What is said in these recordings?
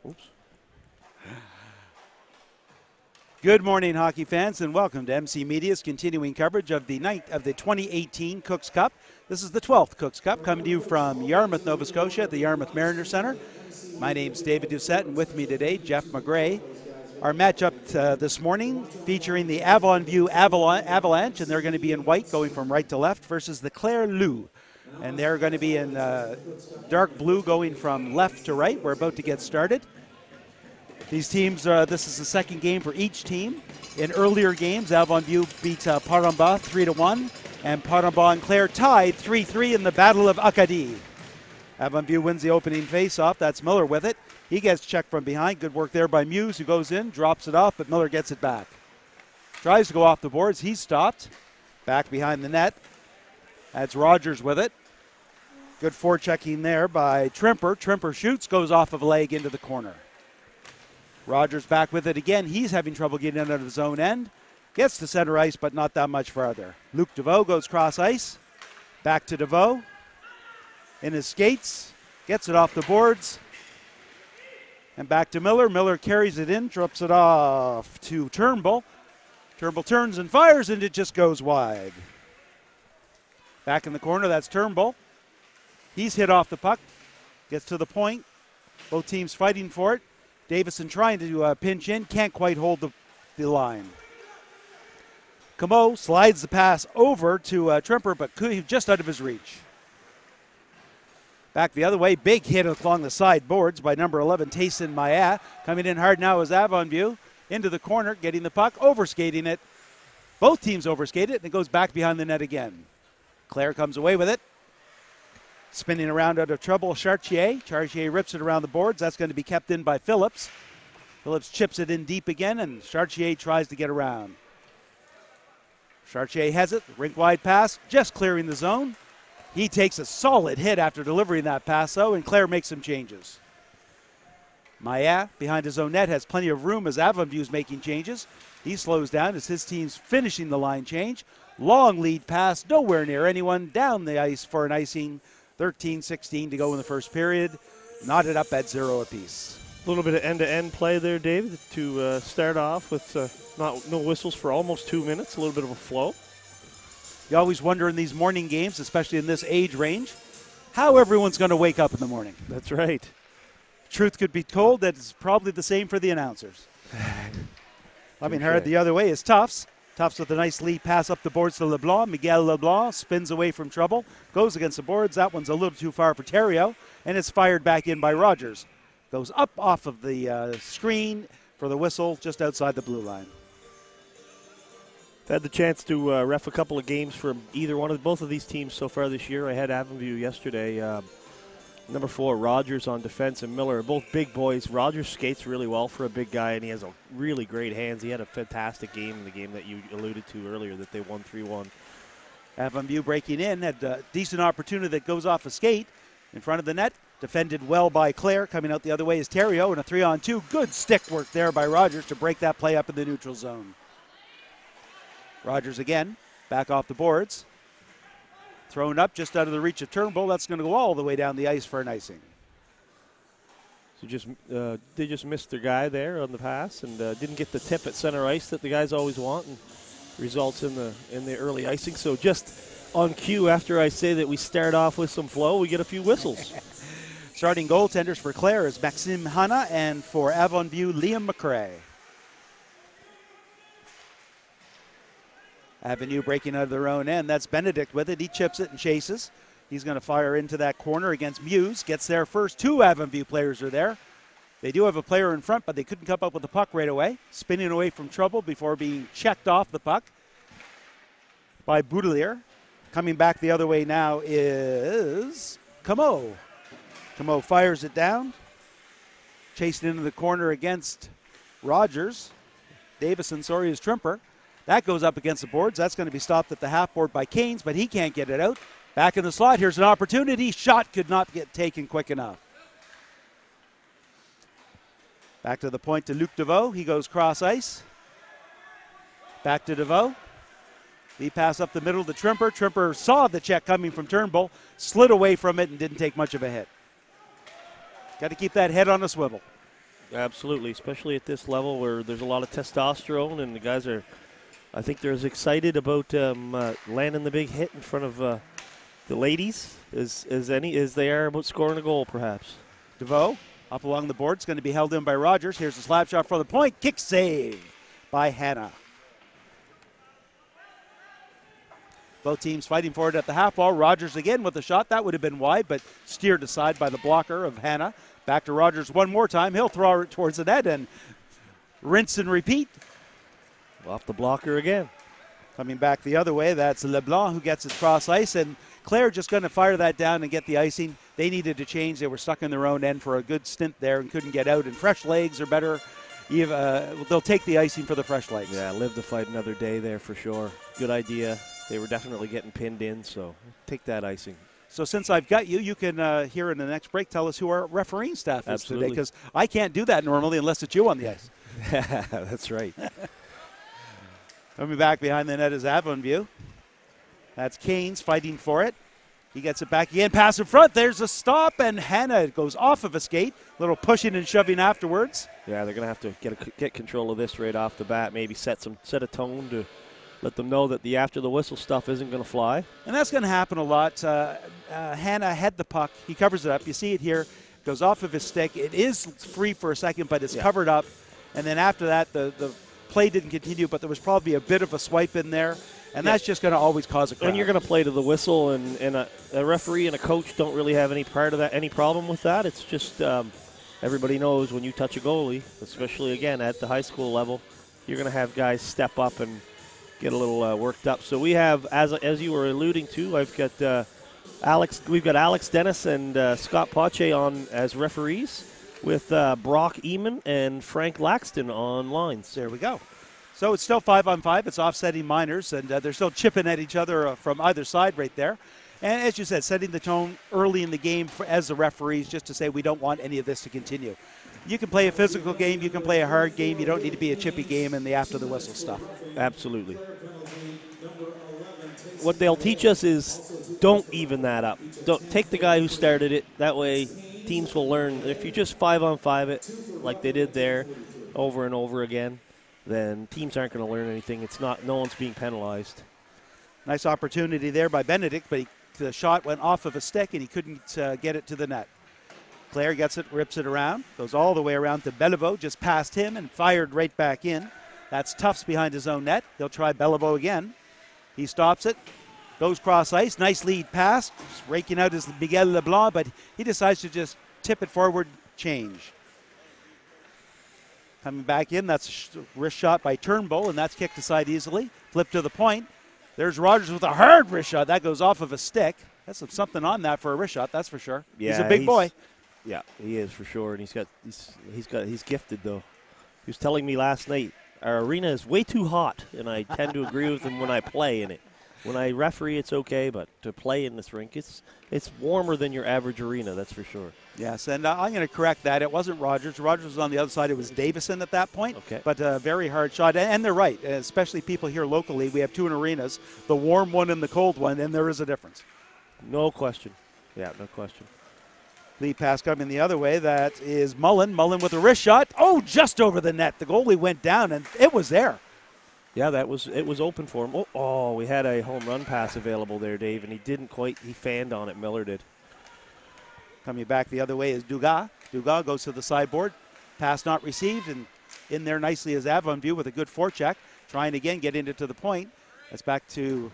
Oops. Good morning, hockey fans, and welcome to MC Media's continuing coverage of the 2018 Cooks Cup. This is the 12th Cooks Cup, coming to you from Yarmouth, Nova Scotia at the Yarmouth Mariner Centre. My name's David Doucette, and with me today, Jeff McGray. Our matchup this morning featuring the Avonview Avalanche, and they're going to be in white going from right to left, versus the Clare Loup. And they're going to be in dark blue going from left to right. We're about to get started. These teams, this is the second game for each team. In earlier games, Avonview beat Paramba 3-1, and Paramba and Clare tied 3-3 in the Battle of Acadie. Avonview wins the opening face-off. That's Miller with it. He gets checked from behind. Good work there by Muse, who goes in, drops it off, but Miller gets it back. Tries to go off the boards. He's stopped. Back behind the net. That's Rogers with it. Good forechecking there by Trimper. Trimper shoots, goes off of a leg into the corner. Rogers back with it again. He's having trouble getting out of his own end. Gets to center ice, but not that much farther. Luc DeVoe goes cross ice. Back to DeVoe. In his skates. Gets it off the boards. And back to Miller. Miller carries it in, drops it off to Turnbull. Turnbull turns and fires, and it just goes wide. Back in the corner, that's Turnbull. He's hit off the puck. Gets to the point. Both teams fighting for it. Davison trying to pinch in, can't quite hold the line. Camo slides the pass over to Trimper, but just out of his reach. Back the other way, big hit along the side boards by number 11, Tayson Maya. Coming in hard now is Avonview. Into the corner, getting the puck, overskating it. Both teams overskate it, and it goes back behind the net again. Clare comes away with it. Spinning around out of trouble, Chartier. Chartier rips it around the boards. That's going to be kept in by Phillips. Phillips chips it in deep again, and Chartier tries to get around. Chartier has it. Rink-wide pass, just clearing the zone. He takes a solid hit after delivering that pass, though, and Clare makes some changes. Maya, behind his own net, has plenty of room as Avonview's making changes. He slows down as his team's finishing the line change. Long lead pass, nowhere near anyone. Down the ice for an icing. 13-16 to go in the first period. Knotted up at 0 apiece. A little bit of end-to-end play there, David, to start off with no whistles for almost 2 minutes. A little bit of a flow. You always wonder in these morning games, especially in this age range, how everyone's going to wake up in the morning. That's right. Truth could be told that it's probably the same for the announcers. I mean, heard the other way is Tufts. Tufts with a nice lead pass up the boards to LeBlanc. Miguel LeBlanc spins away from trouble, goes against the boards. That one's a little too far for Theriault, and it's fired back in by Rogers. Goes up off of the screen for the whistle just outside the blue line. I've had the chance to ref a couple of games for both of these teams so far this year. I had Avonview yesterday. Number 4, Rogers on defense, and Miller are both big boys. Rogers skates really well for a big guy, and he has a really great hands. He had a fantastic game in the game that you alluded to earlier that they won 3-1. Avonview breaking in, had a decent opportunity that goes off a skate in front of the net. Defended well by Clare. Coming out the other way is Theriault, and a 3-on-2. Good stick work there by Rogers to break that play up in the neutral zone. Rogers again, back off the boards. Thrown up just out of the reach of Turnbull. That's going to go all the way down the ice for an icing. So they just missed their guy there on the pass and didn't get the tip at center ice that the guys always want, and results in the early icing. So just on cue, after I say that we start off with some flow, we get a few whistles. Starting goaltenders for Clare is Maxime Hanna, and for Avonview, Liam McRae. Avonview breaking out of their own end. That's Benedict with it. He chips it and chases. He's going to fire into that corner against Muse. Gets there first. 2 Avonview players are there. They do have a player in front, but they couldn't come up with the puck right away. Spinning away from trouble before being checked off the puck by Boudelier. Coming back the other way now is Camo. Camo fires it down. Chasing into the corner against Rogers. Davison, is Trimper. That goes up against the boards. That's going to be stopped at the half board by Canes, but he can't get it out. Back in the slot. Here's an opportunity. Shot could not get taken quick enough. Back to the point to Luc DeVoe. He goes cross ice. Back to DeVoe. He pass up the middle to Trimper. Trimper saw the check coming from Turnbull, slid away from it, and didn't take much of a hit. Got to keep that head on a swivel. Absolutely, especially at this level where there's a lot of testosterone and the guys are, I think they're as excited about landing the big hit in front of the ladies as they are about scoring a goal, perhaps. DeVoe up along the board. It's going to be held in by Rogers. Here's a slap shot for the point. Kick save by Hannah. Both teams fighting for it at the half wall. Rogers again with a shot. That would have been wide, but steered aside by the blocker of Hannah. Back to Rogers one more time. He'll throw it towards the net and rinse and repeat. Off the blocker again. Coming back the other way, that's LeBlanc who gets his cross ice, and Clare just going to fire that down and get the icing. They needed to change. They were stuck in their own end for a good stint there and couldn't get out, and fresh legs are better. They'll take the icing for the fresh legs. Yeah, live to fight another day there for sure. Good idea. They were definitely getting pinned in, so take that icing. So since I've got you, you can, here in the next break, tell us who our refereeing staff is today, because I can't do that normally unless it's you on the ice. That's right. Coming back behind the net is Avonview. That's Canes fighting for it. He gets it back again, pass in front. There's a stop, and Hannah goes off of a skate. Little pushing and shoving afterwards. Yeah, they're going to have to get control of this right off the bat, maybe set a tone to let them know that the after the whistle stuff isn't going to fly. And that's going to happen a lot. Hannah had the puck. He covers it up. You see it here. Goes off of his stick. It is free for a second, but it's covered up. And then after that, the play didn't continue, but there was probably a bit of a swipe in there. And that's just going to always cause a crowd. And you're going to play to the whistle, and a referee and a coach don't really have any part of that, any problem with that. It's just everybody knows when you touch a goalie, especially, again, at the high school level, you're going to have guys step up and get a little worked up. So we have, as you were alluding to, I've got we've got Alex Dennis and Scott Pache on as referees, with Brock Eamon and Frank Laxton on lines. There we go. So it's still 5-on-5. It's offsetting minors, and they're still chipping at each other from either side right there. And as you said, setting the tone early in the game as the referees, just to say we don't want any of this to continue. You can play a physical game. You can play a hard game. You don't need to be a chippy game in the after-the-whistle stuff. Absolutely. What they'll teach us is don't even that up. Don't take the guy who started it. That way teams will learn. If you just 5-on-5 it like they did there over and over again, then teams aren't going to learn anything. It's not. No one's being penalized. Nice opportunity there by Benedict, but the shot went off of a stick and he couldn't get it to the net. Clare gets it, rips it around, goes all the way around to Beliveau, just past him and fired right back in. That's Tufts behind his own net. They'll try Beliveau again. He stops it, goes cross ice, nice lead pass. Raking out is Miguel Leblanc, but he decides to just tip it forward, change. Coming back in, that's a wrist shot by Turnbull, and that's kicked aside easily. Flip to the point. There's Rogers with a hard wrist shot. That goes off of a stick. That's something on that for a wrist shot, that's for sure. Yeah, he's a big boy. Yeah, he is for sure, and he's gifted though. He was telling me last night our arena is way too hot, and I tend to agree with him when I play in it. When I referee, it's okay, but to play in this rink, it's warmer than your average arena, that's for sure. Yes, and I'm going to correct that. It wasn't Rogers. Rogers was on the other side. It was Davison at that point. Okay. But a very hard shot. And they're right, especially people here locally. We have two in arenas, the warm one and the cold one, and there is a difference. No question. Yeah, no question. Lead pass coming the other way. That is Mullen. Mullen with a wrist shot. Oh, just over the net. The goalie went down, and it was there. Yeah, it was open for him. Oh, we had a home run pass available there, Dave, and he fanned on it. Miller did. Coming back the other way is Dugas. Dugas goes to the sideboard. Pass not received, and in there nicely is Avonview with a good forecheck. Trying again, get into the point. That's back to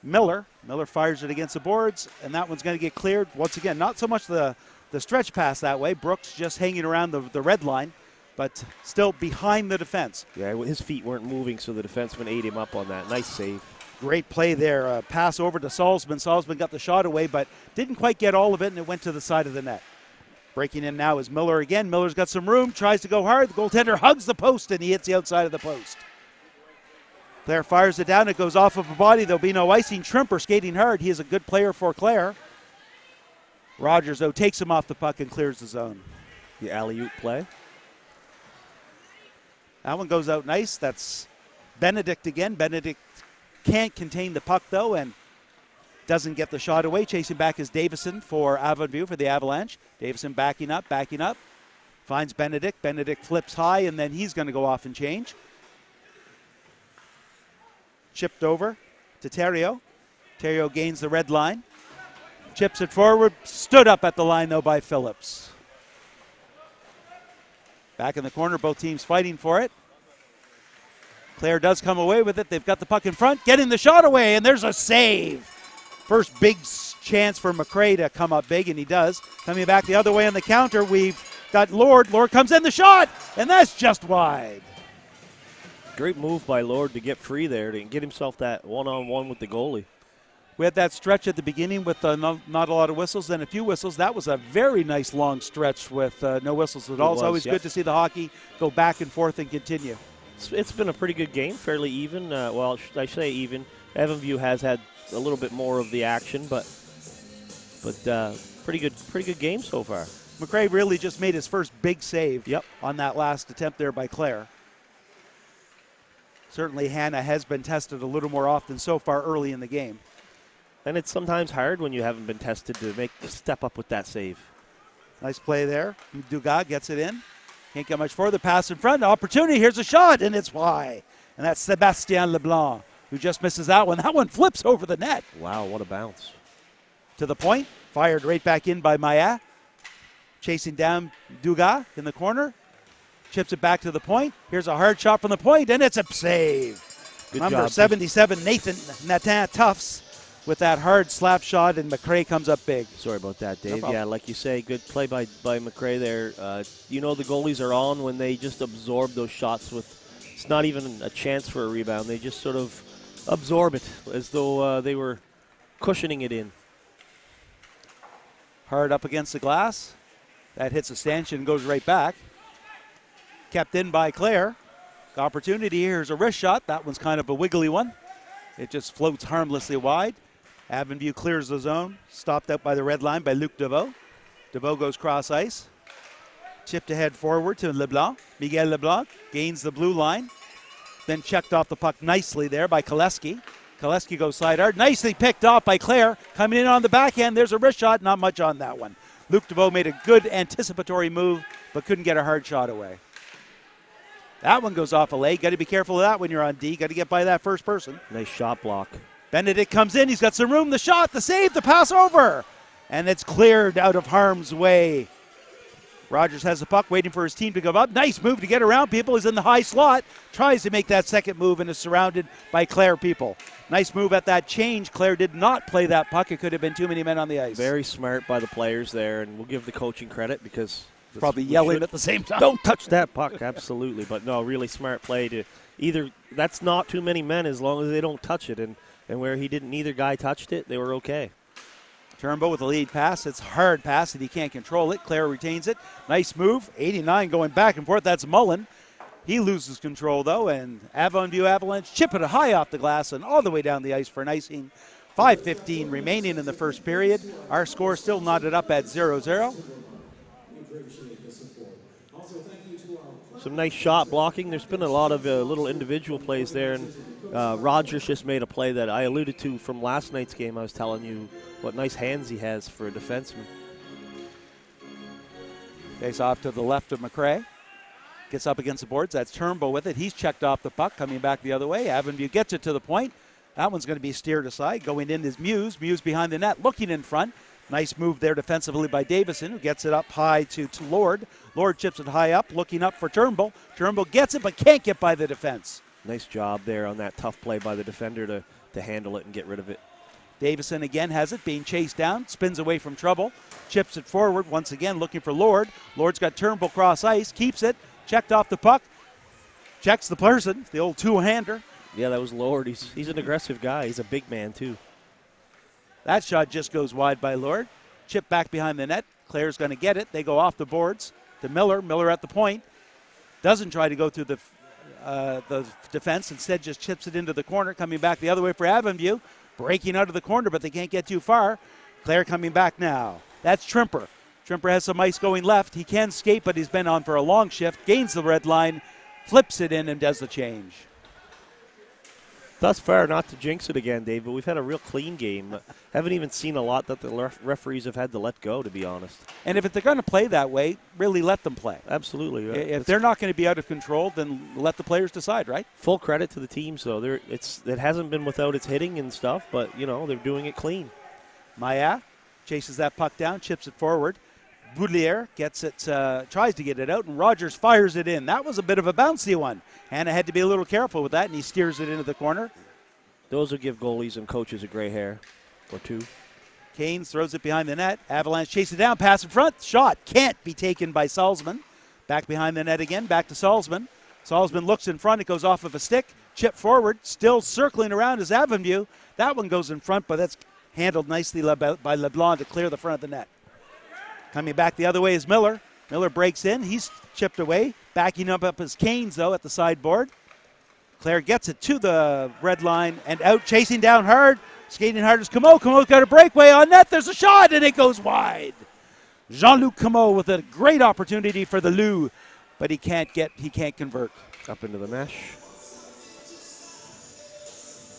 Miller. Miller fires it against the boards, and that one's going to get cleared. Once again, not so much the stretch pass that way. Brooks just hanging around the red line, but still behind the defense. Yeah, his feet weren't moving, so the defenseman ate him up on that. Nice save. Great play there. Pass over to Salzman. Salzman got the shot away, but didn't quite get all of it, and it went to the side of the net. Breaking in now is Miller again. Miller's got some room, tries to go hard. The goaltender hugs the post, and he hits the outside of the post. Clare fires it down. It goes off of a body. There'll be no icing. Trimper skating hard. He is a good player for Clare. Rogers, though, takes him off the puck and clears the zone. The alley-oop play. That one goes out nice. That's Benedict again. Benedict can't contain the puck, though, and doesn't get the shot away. Chasing back is Davison for Avonview for the Avalanche. Davison backing up. Finds Benedict. Benedict flips high, and then he's going to go off and change. Chipped over to Terrio. Terrio gains the red line. Chips it forward. Stood up at the line, though, by Phillips. Back in the corner, both teams fighting for it. Clare does come away with it. They've got the puck in front, getting the shot away, and there's a save. First big chance for McRae to come up big, and he does. Coming back the other way on the counter, we've got Lord. Lord comes in the shot, and that's just wide. Great move by Lord to get free there, to get himself that one-on-one with the goalie. We had that stretch at the beginning with not a lot of whistles, then a few whistles. That was a very nice long stretch with no whistles at all. It's always good to see the hockey go back and forth and continue. It's been a pretty good game, fairly even. Well, I say even. Avonview has had a little bit more of the action, but pretty good game so far. McRae really just made his first big save on that last attempt there by Clare. Certainly Hannah has been tested a little more often so far early in the game. And it's sometimes hard when you haven't been tested to step up with that save. Nice play there. Dugas gets it in. Can't get much further. Pass in front. Opportunity. Here's a shot, and it's wide. And that's Sebastien Leblanc, who just misses that one. That one flips over the net. Wow, what a bounce. To the point. Fired right back in by Maya. Chasing down Dugas in the corner. Chips it back to the point. Here's a hard shot from the point, and it's a save. Good Number job. 77, Nathan Tufts, with that hard slap shot, and McRae comes up big. Sorry about that, Dave. No Yeah, like you say, good play by McRae there. You know the goalies are on when they just absorb those shots it's not even a chance for a rebound. They just sort of absorb it as though they were cushioning it in. Hard up against the glass. That hits a stanchion and goes right back. Kept in by Clare. Opportunity. Here's a wrist shot. That one's kind of a wiggly one. It just floats harmlessly wide. Avonview clears the zone. Stopped out by the red line by Luc Deveau. Deveau goes cross ice. Chipped ahead forward to Leblanc. Miguel Leblanc gains the blue line. Then checked off the puck nicely there by Koleski. Koleski goes side hard. Nicely picked off by Clare. Coming in on the backhand. There's a wrist shot. Not much on that one. Luc Deveau made a good anticipatory move, but couldn't get a hard shot away. That one goes off a leg. Got to be careful of that when you're on D. Got to get by that first person. Nice shot block. Benedict comes in. He's got some room. The shot, the save, the pass over. And it's cleared out of harm's way. Rogers has the puck, waiting for his team to come up. Nice move to get around people. He's in the high slot. Tries to make that second move and is surrounded by Clare people. Nice move at that change. Clare did not play that puck. It could have been too many men on the ice. Very smart by the players there, and we'll give the coaching credit because probably yelling at the same time. Don't touch that puck, absolutely. But no, really smart play to either. That's not too many men as long as they don't touch it. And where neither guy touched it, they were okay. Turnbull with the lead pass. It's a hard pass and he can't control it. Clare retains it. Nice move. 89 going back and forth. That's Mullen. He loses control, though, and Avonview Avalanche chip it high off the glass and all the way down the ice for an icing. 5:15 remaining in the first period. Our score still knotted up at 0-0. Some nice shot blocking. There's been a lot of little individual plays there, and Rogers just made a play that I alluded to from last night's game. I was telling you what nice hands he has for a defenseman. Face off to the left of McRae. Gets up against the boards. That's Turnbull with it. He's checked off the puck, coming back the other way. Avonview gets it to the point. That one's going to be steered aside. Going in is Muse. Muse behind the net, looking in front. Nice move there defensively by Davison, who gets it up high to Lord. Lord chips it high up, looking up for Turnbull. Turnbull gets it, but can't get by the defense. Nice job there on that tough play by the defender to handle it and get rid of it. Davison again has it, being chased down, spins away from trouble, chips it forward, once again looking for Lord. Lord's got Turnbull cross ice, keeps it, checked off the puck, checks the person, the old two-hander. Yeah, that was Lord. He's an aggressive guy. He's a big man, too. That shot just goes wide by Lord. Chip back behind the net. Clare's going to get it. They go off the boards to Miller. Miller at the point. Doesn't try to go through the defense. Instead just chips it into the corner. Coming back the other way for Avonview. Breaking out of the corner, but they can't get too far. Clare coming back now. That's Trimper. Trimper has some ice going left. He can skate, but he's been on for a long shift. Gains the red line. Flips it in and does the change. Thus far, not to jinx it again, Dave, but we've had a real clean game. Haven't even seen a lot that the referees have had to let go, to be honest. And if they're going to play that way, really let them play. Absolutely. If they're not going to be out of control, then let the players decide, right? Full credit to the teams, though. It hasn't been without its hitting and stuff, but, they're doing it clean. Maya chases that puck down, chips it forward. Boudelier gets it, tries to get it out, and Rogers fires it in. That was a bit of a bouncy one. Hannah had to be a little careful with that, and he steers it into the corner. Those will give goalies and coaches a gray hair or two. Canes throws it behind the net. Avalanche chase it down, pass in front. Shot can't be taken by Salzman. Back behind the net again, back to Salzman. Salzman looks in front. It goes off of a stick. Chip forward, still circling around is Avonview. That one goes in front, but that's handled nicely by LeBlanc to clear the front of the net. Coming back the other way is Miller. Miller breaks in. He's chipped away. Backing up his Canes, though, at the sideboard. Clare gets it to the red line and out, chasing down hard. Skating hard is Comeau. Comeau's got a breakaway on net. There's a shot, and it goes wide. Jean-Luc Comeau with a great opportunity for the Loup, but he can't convert. Up into the mesh.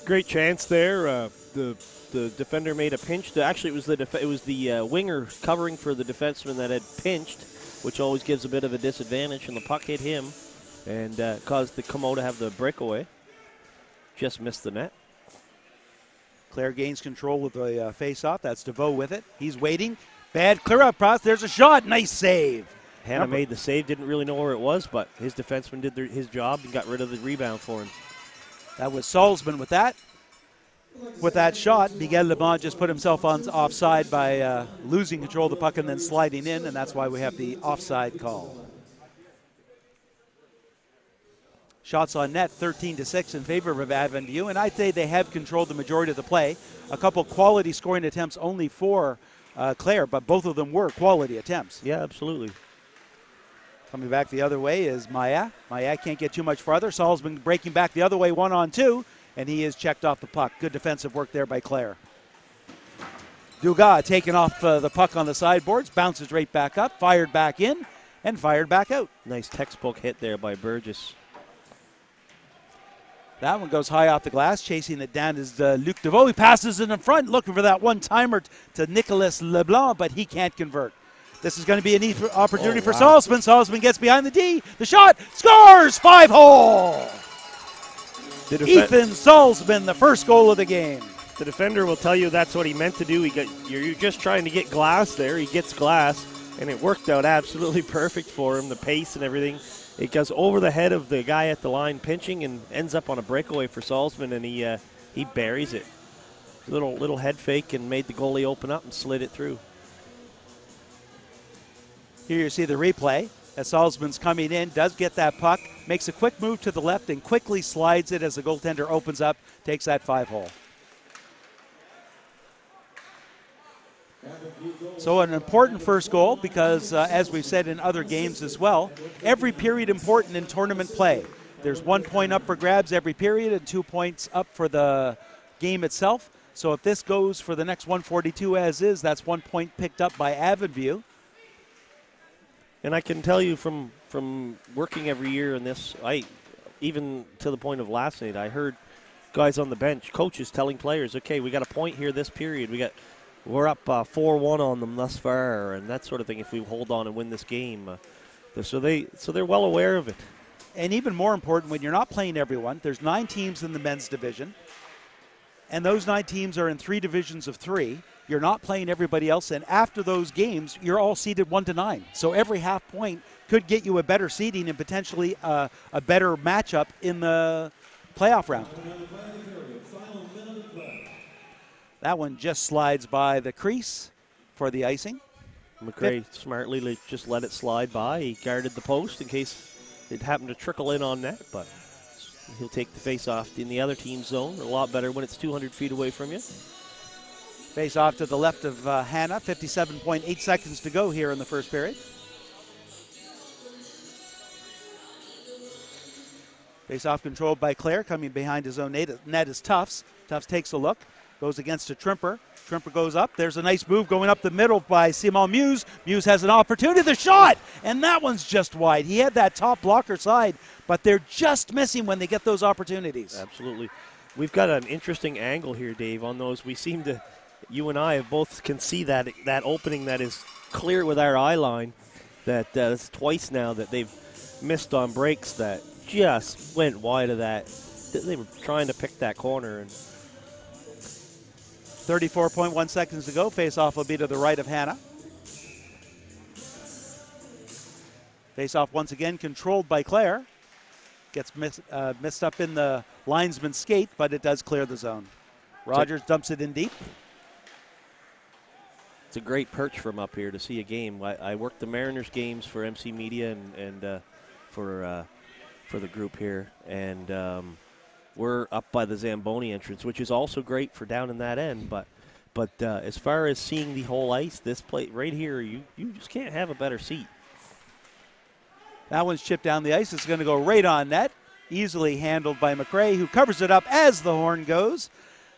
Great chance there. The defender made a pinch. Actually, it was the winger covering for the defenseman that had pinched, which always gives a bit of a disadvantage, and the puck hit him and caused the Comeau to have the breakaway. Just missed the net. Clare gains control with the face-off. That's DeVoe with it. He's waiting. Bad clear-up pass. There's a shot. Nice save. Hannah made the save. Didn't really know where it was, but his defenseman did his job and got rid of the rebound for him. That was Salzman with that. With that shot, Miguel LeBlanc just put himself on offside by losing control of the puck and then sliding in, and that's why we have the offside call. Shots on net, 13-6 in favor of Avonview, and I'd say they have controlled the majority of the play. A couple quality scoring attempts only for Clare, but both of them were quality attempts. Yeah, absolutely. Coming back the other way is Maya. Maya can't get too much farther. Salzman breaking back the other way, 1-on-2. And he is checked off the puck. Good defensive work there by Clare. Dugas taking off the puck on the sideboards, bounces right back up, fired back in, and fired back out. Nice textbook hit there by Burgess. That one goes high off the glass. Chasing it down is Luc DeVoe. He passes it in front, looking for that one-timer to Nicolas LeBlanc, but he can't convert. This is going to be a neat opportunity for Salzman. Salzman gets behind the D. The shot, scores, 5-hole. Ethan Salzman, the first goal of the game. The defender will tell you that's what he meant to do. You're just trying to get glass there. He gets glass, and it worked out absolutely perfect for him, the pace and everything. It goes over the head of the guy at the line pinching and ends up on a breakaway for Salzman, and he buries it. Little head fake and made the goalie open up and slid it through. Here you see the replay. As Salzman's coming in, does get that puck, makes a quick move to the left and quickly slides it as the goaltender opens up, takes that 5-hole. So an important first goal because, as we've said in other games as well, every period important in tournament play. There's 1 point up for grabs every period and 2 points up for the game itself. So if this goes for the next 142 as is, that's 1 point picked up by Avonview. And I can tell you from working every year in this, even to the point of last night, I heard guys on the bench, coaches telling players, okay, we got a point here this period. We're up 4-1 on them thus far, and that sort of thing if we hold on and win this game. So they're well aware of it. And even more important, when you're not playing everyone, there's 9 teams in the men's division, and those 9 teams are in 3 divisions of 3. You're not playing everybody else, and after those games, you're all seeded 1-9. So every half point could get you a better seeding and potentially a better matchup in the playoff round. That one just slides by the crease for the icing. McRae smartly just let it slide by. He guarded the post in case it happened to trickle in on net, but he'll take the face-off in the other team's zone. A lot better when it's 200 feet away from you. Face off to the left of Hannah. 57.8 seconds to go here in the first period. Face off controlled by Clare. Coming behind his own net is Tufts. Tufts takes a look. Goes against a Trimper. Trimper goes up. There's a nice move going up the middle by Simon Muse. Muse has an opportunity. The shot! And that one's just wide. He had that top blocker side, but they're just missing when they get those opportunities. Absolutely. We've got an interesting angle here, Dave, on those. We seem to, you and I both can see that opening that is clear with our eye line. That's twice now that they've missed on breaks that just went wide of that. They were trying to pick that corner. And 34.1 seconds to go. Face-off will be to the right of Hannah. Face-off once again controlled by Clare. Gets missed up in the linesman's skate, but it does clear the zone. Rogers dumps it in deep. It's a great perch from up here to see a game. I worked the Mariners games for MC Media and for the group here, and we're up by the Zamboni entrance, which is also great for down in that end. But as far as seeing the whole ice, this plate right here, you just can't have a better seat. That one's chipped down the ice. It's going to go right on net. Easily handled by McRae, who covers it up as the horn goes.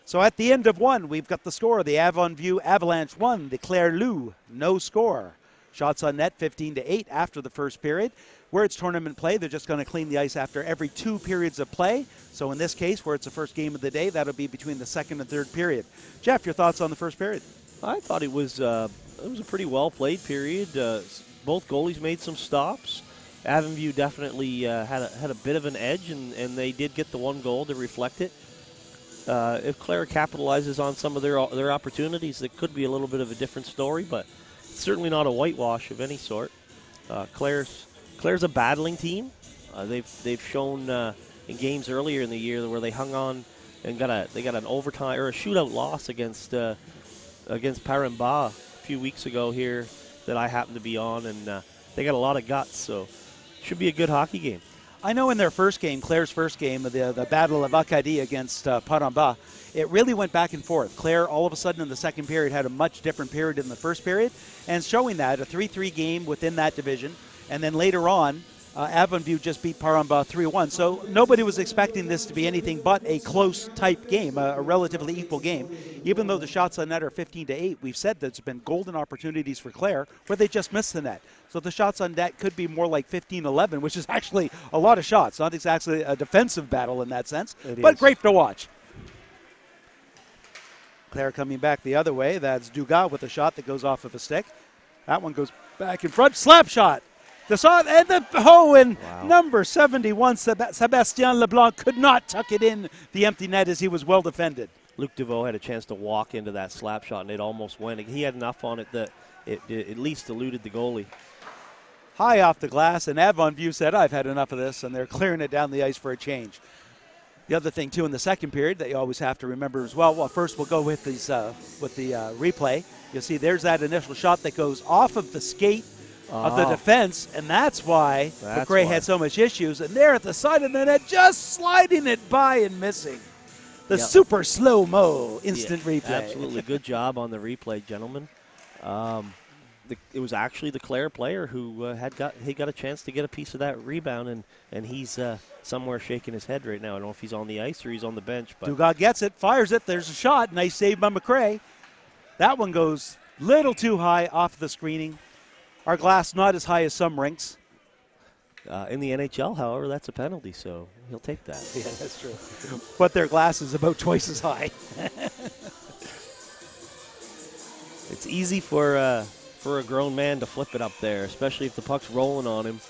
So at the end of one, we've got the score. The Avonview Avalanche 1, the Clare Lou, no score. Shots on net 15-8 after the first period. Where it's tournament play, they're just going to clean the ice after every 2 periods of play. So in this case, where it's the first game of the day, that'll be between the second and third period. Jeff, your thoughts on the first period? I thought it was a pretty well-played period. Both goalies made some stops. Avonview definitely had a bit of an edge, and they did get the one goal to reflect it. If Clare capitalizes on some of their opportunities, it could be a little bit of a different story, but it's certainly not a whitewash of any sort. Clare's a battling team. They've shown in games earlier in the year where they hung on and they got an overtime or a shootout loss against Paramba a few weeks ago here that I happened to be on, and they got a lot of guts, so should be a good hockey game. I know in their first game, Clare's first game, the Battle of Acadie against Paramba, it really went back and forth. Clare, all of a sudden in the second period, had a much different period than the first period, and showing that, a 3-3 game within that division, and then later on, Avonview just beat Paramba 3-1. So nobody was expecting this to be anything but a close type game, a relatively equal game. Even though the shots on net are 15-8, we've said there's been golden opportunities for Clare where they just missed the net. So the shots on net could be more like 15-11, which is actually a lot of shots. Not exactly a defensive battle in that sense, but great to watch. Clare coming back the other way. That's Dugas with a shot that goes off of a stick. That one goes back in front. Slap shot. Number 71, Sebastien Leblanc could not tuck it in the empty net as he was well defended. Luc Deveau had a chance to walk into that slap shot, and it almost went. He had enough on it that it at least eluded the goalie. High off the glass, and Avonview said, I've had enough of this, and they're clearing it down the ice for a change. The other thing, too, in the second period that you always have to remember as well, first we'll go with the replay. You'll see there's that initial shot that goes off of the skate of the defense, and that's why McRae had so much issues. And there at the side of the net, just sliding it by and missing. The super slow-mo instant replay. Absolutely. Good job on the replay, gentlemen. It was actually the Clare player who got a chance to get a piece of that rebound, and he's somewhere shaking his head right now. I don't know if he's on the ice or he's on the bench. But Dugas gets it, fires it. There's a shot. Nice save by McRae. That one goes a little too high off the screening. Our glass not as high as some rinks. In the NHL, however, that's a penalty, so he'll take that. Yeah, that's true. But their glass is about twice as high. It's easy for a grown man to flip it up there, especially if the puck's rolling on him.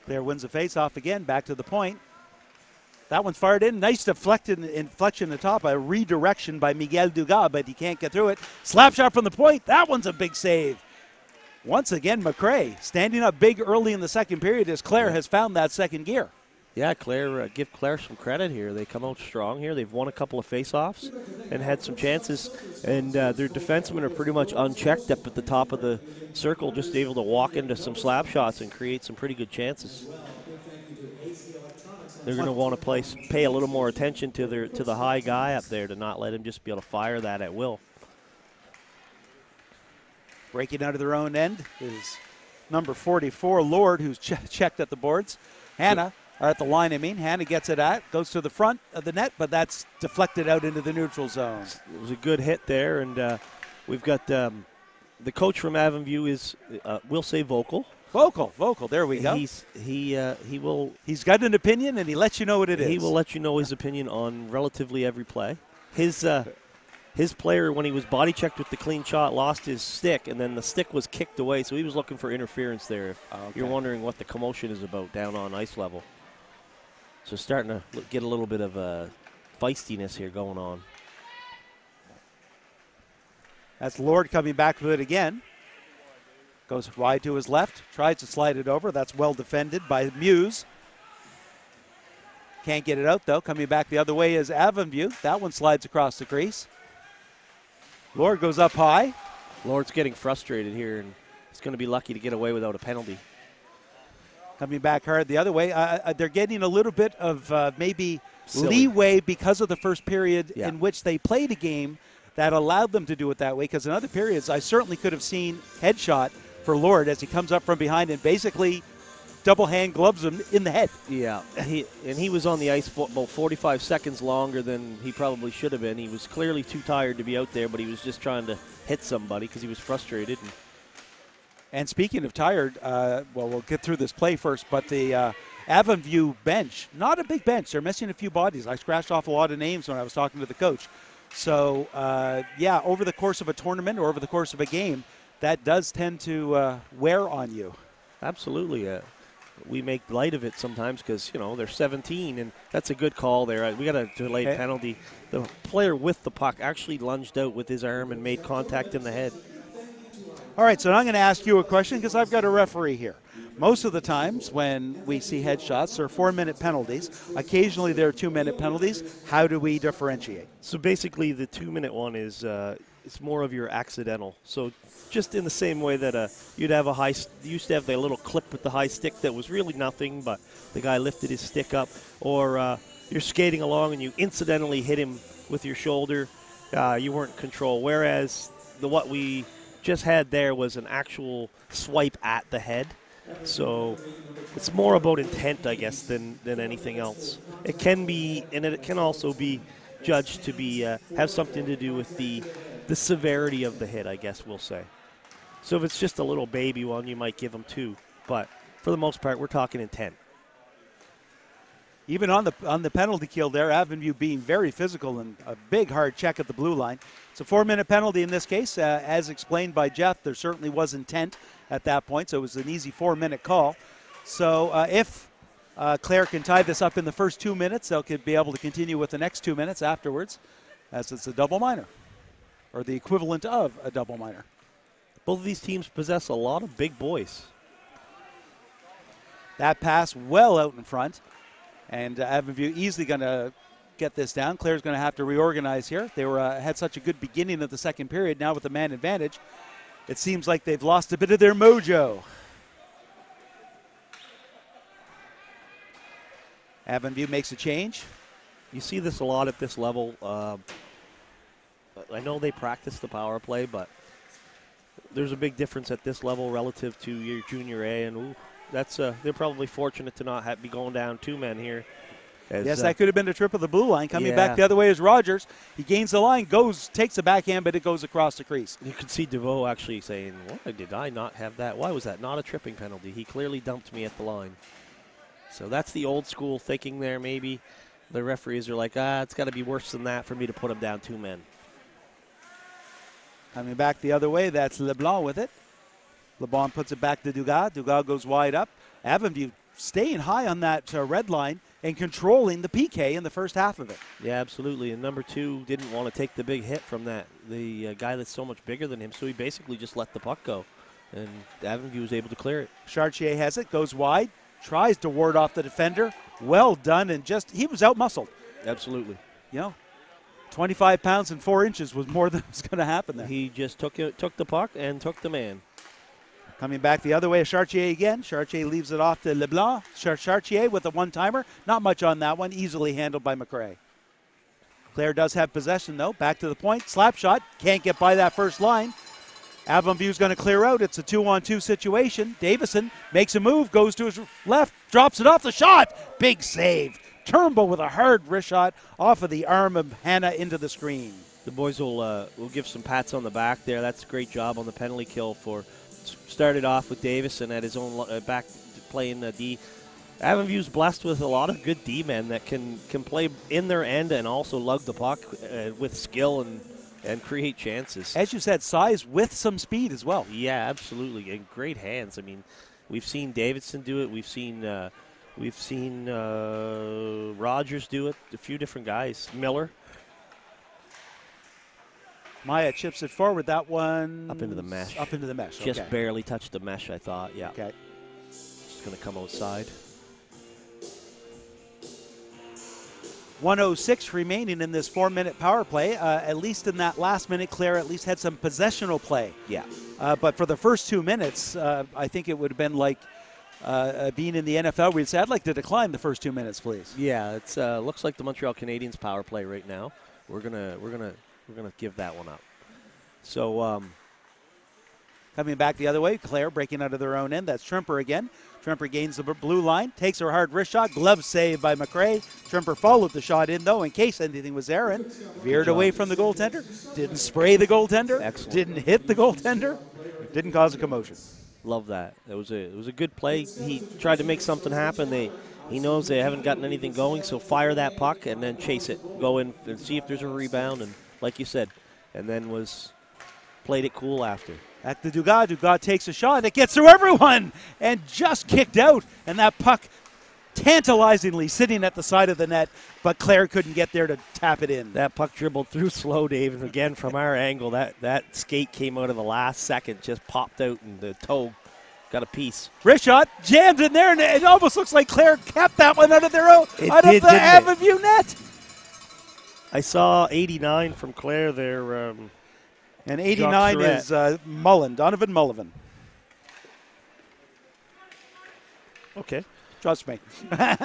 Clare wins the face-off again, back to the point. That one's fired in. Nice inflection at the top. A redirection by Miguel Dugas, but he can't get through it. Slap shot from the point. That one's a big save. Once again, McRae standing up big early in the second period as Clare has found that second gear. Yeah, Clare, give Clare some credit here. They come out strong here. They've won a couple of face-offs and had some chances, and their defensemen are pretty much unchecked up at the top of the circle, just able to walk into some slap shots and create some pretty good chances. They're going to want to pay a little more attention to the high guy up there to not let him just be able to fire that at will. Breaking out of their own end is number 44, Lord, who's checked at the boards. Hannah, or at the line, Hannah gets it goes to the front of the net, but that's deflected out into the neutral zone. It was a good hit there, and we've got the coach from Avonview is, we'll say vocal. Vocal. There we go. He's got an opinion, and he lets you know what it is. He will let you know his opinion on relatively every play. His player, when he was body checked with the clean shot, lost his stick, and then the stick was kicked away, so he was looking for interference there, if you're wondering what the commotion is about down on ice level. So starting to get a little bit of feistiness here going on. That's Lord coming back with it again. Goes wide to his left, tries to slide it over. That's well defended by Muse. Can't get it out, though. Coming back the other way is Avonview. That one slides across the crease. Lord goes up high. Lord's getting frustrated here, and he's going to be lucky to get away without a penalty. Coming back hard the other way. They're getting a little bit of maybe Silly leeway because of the first period in which they played a game that allowed them to do it that way, because in other periods I certainly could have seen headshot for Lord as he comes up from behind and basically double hand gloves him in the head. Yeah, he was on the ice for about 45 seconds longer than he probably should have been. He was clearly too tired to be out there, but he was just trying to hit somebody because he was frustrated. And speaking of tired, we'll get through this play first, but the Avonview bench, not a big bench. They're missing a few bodies. I scratched off a lot of names when I was talking to the coach. So, over the course of a tournament or over the course of a game, that does tend to wear on you. Absolutely. We make light of it sometimes because, they're 17, and that's a good call there. We got a delayed penalty. The player with the puck actually lunged out with his arm and made contact in the head. All right, so I'm going to ask you a question because I've got a referee here. Most of the times when we see headshots, there are 4-minute penalties. Occasionally there are 2-minute penalties. How do we differentiate? So basically the 2-minute one is it's more of your accidental. So just in the same way that you'd have you used to have the little clip with the high stick that was really nothing, but the guy lifted his stick up. Or you're skating along and you incidentally hit him with your shoulder. You weren't in control. Whereas what we just had there was an actual swipe at the head. So it's more about intent, I guess, than anything else. It can be, and it can also be judged to be have something to do with the severity of the hit, I guess we'll say. So if it's just a little baby one, you might give them 2. But for the most part, we're talking intent. Even on the penalty kill there, Avonview being very physical and a big hard check at the blue line. It's a 4-minute penalty in this case. As explained by Jeff, there certainly was intent at that point, so it was an easy 4-minute call. So if Clare can tie this up in the first 2 minutes, they'll be able to continue with the next 2 minutes afterwards, as it's a double minor, or the equivalent of a double minor. Both of these teams possess a lot of big boys. That pass well out in front, and Avonview easily going to get this down. Clare's going to have to reorganize here. They had such a good beginning of the second period. Now with the man advantage, it seems like they've lost a bit of their mojo. Avonview makes a change. You see this a lot at this level. I know they practice the power play, but there's a big difference at this level relative to your junior A, and they're probably fortunate to not be going down 2 men here. Yes, that could have been a trip of the blue line. Coming back the other way is Rogers. He gains the line, takes the backhand, but it goes across the crease. You can see DeVoe actually saying, why did I not have that? Why was that not a tripping penalty? He clearly dumped me at the line. So that's the old school thinking there maybe. The referees are like, it's got to be worse than that for me to put him down 2 men. Coming back the other way, that's LeBlanc with it. LeBlanc puts it back to Dugas. Dugas goes wide up. Avonview staying high on that red line and controlling the PK in the first half of it. Yeah, absolutely. And number 2 didn't want to take the big hit from the guy that's so much bigger than him, so he basically just let the puck go. And Avonview was able to clear it. Chartier has it, goes wide, tries to ward off the defender. Well done, and he was out-muscled. Absolutely. 25 pounds and 4 inches was more than was going to happen there. He just took the puck and took the man. Coming back the other way is Chartier again. Chartier leaves it off to LeBlanc. Chartier with a one-timer. Not much on that one. Easily handled by McRae. Clare does have possession, though. Back to the point. Slap shot. Can't get by that first line. Avonview's going to clear out. It's a 2-on-2 situation. Davison makes a move, goes to his left, drops it off the shot. Big save. Turnbull with a hard wrist shot off of the arm of Hannah into the screen. The boys will give some pats on the back there. That's a great job on the penalty kill for started off with Davison at his own back playing the D. Avonview's blessed with a lot of good D-men that can play in their end and also lug the puck with skill and create chances. As you said, size with some speed as well. Yeah, absolutely, and great hands. I mean, we've seen Davidson do it. We've seen Rogers do it. A few different guys. Miller. Maya chips it forward. That one up into the mesh. Up into the mesh. Just barely touched the mesh, I thought. Yeah. Okay. It's going to come outside. 1:06 remaining in this 4-minute power play. At least in that last minute, Clare at least had some possessional play. Yeah. But for the first 2 minutes, I think it would have been like being in the NFL. We'd say, I'd like to decline the first 2 minutes, please. Yeah, it's looks like the Montreal Canadiens power play right now. We're gonna give that one up. So coming back the other way, Clare breaking out of their own end. That's Trimper again. Trimper gains the blue line, takes her hard wrist shot, glove save by McRae. Trimper followed the shot in, though, in case anything was there, and veered away from the goaltender. Didn't spray the goaltender. Excellent. Didn't hit the goaltender. Didn't cause a commotion. Love that. It was a good play. He tried to make something happen. He knows they haven't gotten anything going, so fire that puck and then chase it. Go in and see if there's a rebound, and like you said, and then played it cool after. At the Dugas. Dugas takes a shot. It gets through everyone and just kicked out. And that puck tantalizingly sitting at the side of the net, but Clare couldn't get there to tap it in. That puck dribbled through slow, Dave, and again from our angle, that skate came out of the last second, just popped out, and the toe got a piece. Wrist shot jammed in there, and it almost looks like Clare kept that one out of the Avonview net. I saw 89 from Clare there. And 89 is Donovan Mullivan. Okay. Trust me.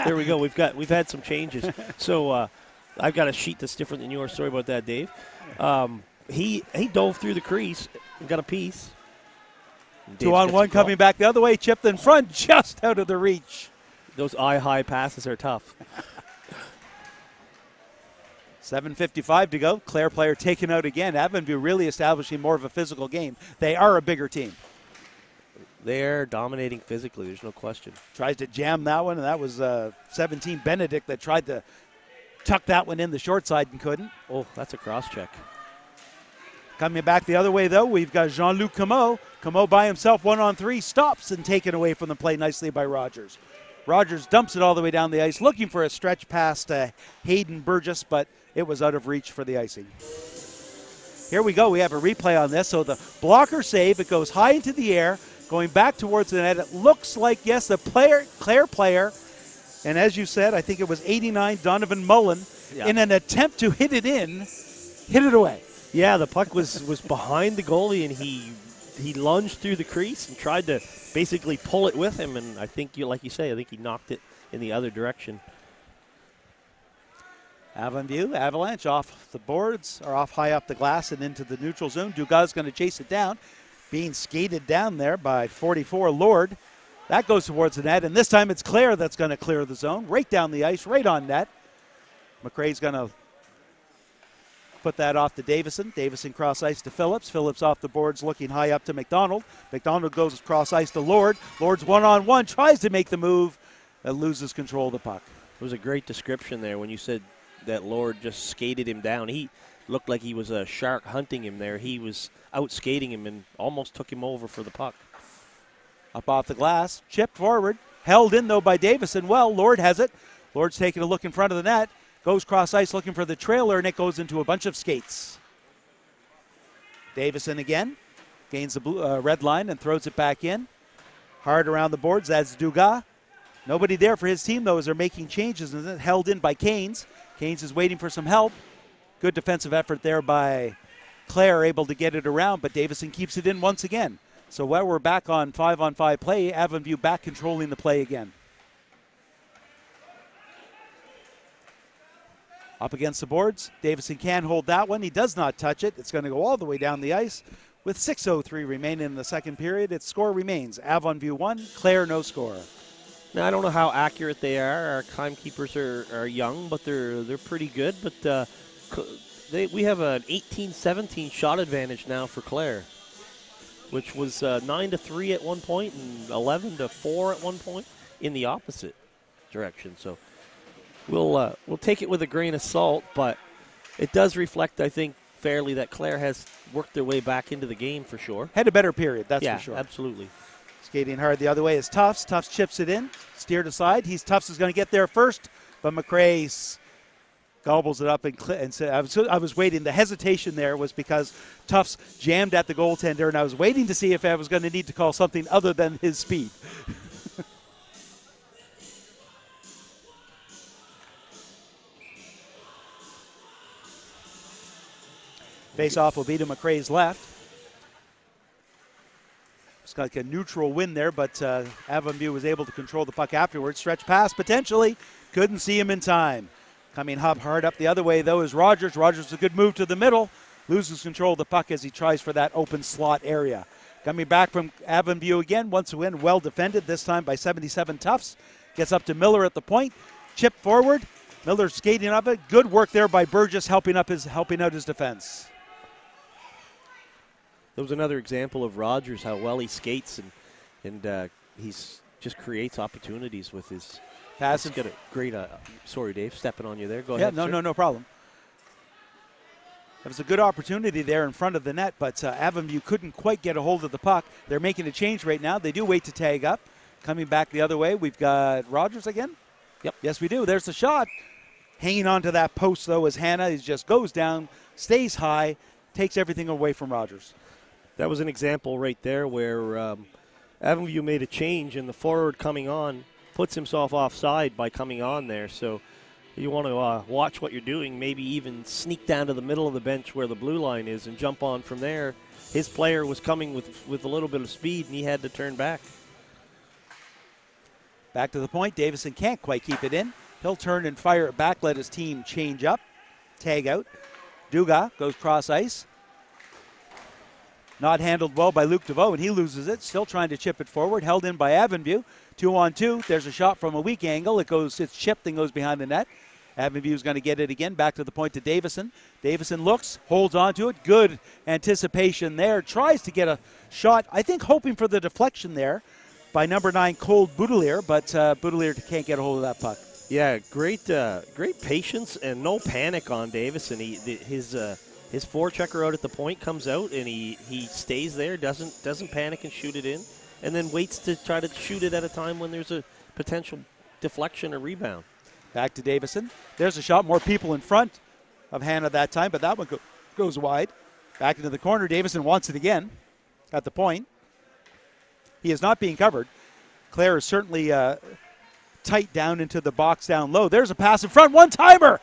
There we go. We've had some changes. So I've got a sheet that's different than yours. Sorry about that, Dave. He dove through the crease and got a piece. 2-on-1 coming back the other way, chipped in front, just out of the reach. Those eye-high passes are tough. 7:55 to go. Clare player taken out again. Avonview really establishing more of a physical game. They are a bigger team. They're dominating physically. There's no question. Tries to jam that one, and that was 17 Benedict that tried to tuck that one in the short side and couldn't. Oh, that's a cross-check. Coming back the other way, though, we've got Jean-Luc Comeau. Comeau by himself, 1-on-3, stops and taken away from the play nicely by Rogers. Rogers dumps it all the way down the ice, looking for a stretch past Hayden Burgess, but it was out of reach for the icing. Here we go. We have a replay on this. So the blocker save, it goes high into the air, going back towards the net. It looks like, yes, the Clare player, and as you said, I think it was 89, Donovan Mullen, in an attempt to hit it in, hit it away. Yeah, the puck was behind the goalie, and he lunged through the crease and tried to basically pull it with him, and I think, like you say, I think he knocked it in the other direction. Avonview, Avalanche off the boards, or off high up the glass and into the neutral zone. Dugas going to chase it down. Being skated down there by 44, Lord. That goes towards the net, and this time it's Clare that's going to clear the zone. Right down the ice, right on net. McRae's going to put that off to Davison. Davison cross ice to Phillips. Phillips off the boards looking high up to McDonald. McDonald goes cross ice to Lord. Lord's 1-on-1, tries to make the move, and loses control of the puck. It was a great description there when you said that Lord just skated him down. He looked like he was a shark hunting him there. He was out skating him and almost took him over for the puck. Up off the glass, chipped forward, held in though by Davison. Well, Lord has it. Lord's taking a look in front of the net, goes cross ice looking for the trailer, and it goes into a bunch of skates. Davison again gains the red line and throws it back in. Hard around the boards, that's Dugas. Nobody there for his team, though, as they're making changes, and then held in by Canes. Canes is waiting for some help. Good defensive effort there by Clare, able to get it around, but Davison keeps it in once again. So while we're back on 5-on-5 play, Avonview back controlling the play again. Up against the boards. Davison can hold that one. He does not touch it. It's going to go all the way down the ice. With 6:03 remaining in the second period, its score remains Avonview 1, Clare no score. Now, I don't know how accurate they are. Our timekeepers are young, but they're pretty good. But we have an 18-17 shot advantage now for Clare. which was 9-3 at one point and 11-4 at one point in the opposite direction. So we'll take it with a grain of salt, but it does reflect, I think, fairly that Clare has worked their way back into the game for sure. Had a better period, that's for sure. Yeah, absolutely. Skating hard the other way is Tufts. Tufts chips it in, steered aside. Tufts is going to get there first, but McRae gobbles it up and said, I was waiting. The hesitation there was because Tufts jammed at the goaltender, and I was waiting to see if I was going to need to call something other than his speed. Face-off will be to McRae's left. It's like a neutral win there, but Avonview was able to control the puck afterwards. Stretch pass potentially. Couldn't see him in time. Coming hard up the other way, though, is Rogers. Rogers, a good move to the middle. Loses control of the puck as he tries for that open slot area. Coming back from Avonview again. Once again, well defended, this time by 77 Tufts. Gets up to Miller at the point. Chip forward. Miller skating up it. Good work there by Burgess helping out his defense. That was another example of Rogers, how well he skates, and he's just creates opportunities with his pass. He's got a great, sorry, Dave, stepping on you there. Go ahead, sir. No problem. There was a good opportunity there in front of the net, but Avonview couldn't quite get a hold of the puck. They're making a change right now. They do wait to tag up. Coming back the other way, we've got Rogers again. Yep. Yes, we do. There's the shot. Hanging on to that post, though, as Hannah. He just goes down, stays high, takes everything away from Rogers. That was an example right there where Avonview made a change, and the forward coming on puts himself offside by coming on there. So you want to watch what you're doing, maybe even sneak down to the middle of the bench where the blue line is and jump on from there. His player was coming with a little bit of speed, and he had to turn back. Back to the point. Davison can't quite keep it in. He'll turn and fire it back, let his team change up. Tag out. Duga goes cross ice. Not handled well by Luke DeVoe, and he loses it. Still trying to chip it forward. Held in by Avonview. 2-on-2. There's a shot from a weak angle. It's chipped and goes behind the net. Avonview's going to get it again. Back to the point to Davison. Davison looks, holds on to it. Good anticipation there. Tries to get a shot, I think hoping for the deflection there by number 9, Cole Boudelier, but Boudelier can't get a hold of that puck. Yeah, great patience and no panic on Davison. His forechecker out at the point comes out, and he stays there, doesn't panic and shoot it in, and then waits to try to shoot it at a time when there's a potential deflection or rebound. Back to Davison. There's a shot. More people in front of Hannah that time, but that one goes wide. Back into the corner. Davison wants it again at the point. He is not being covered. Clare is certainly tight down into the box down low. There's a pass in front. One-timer.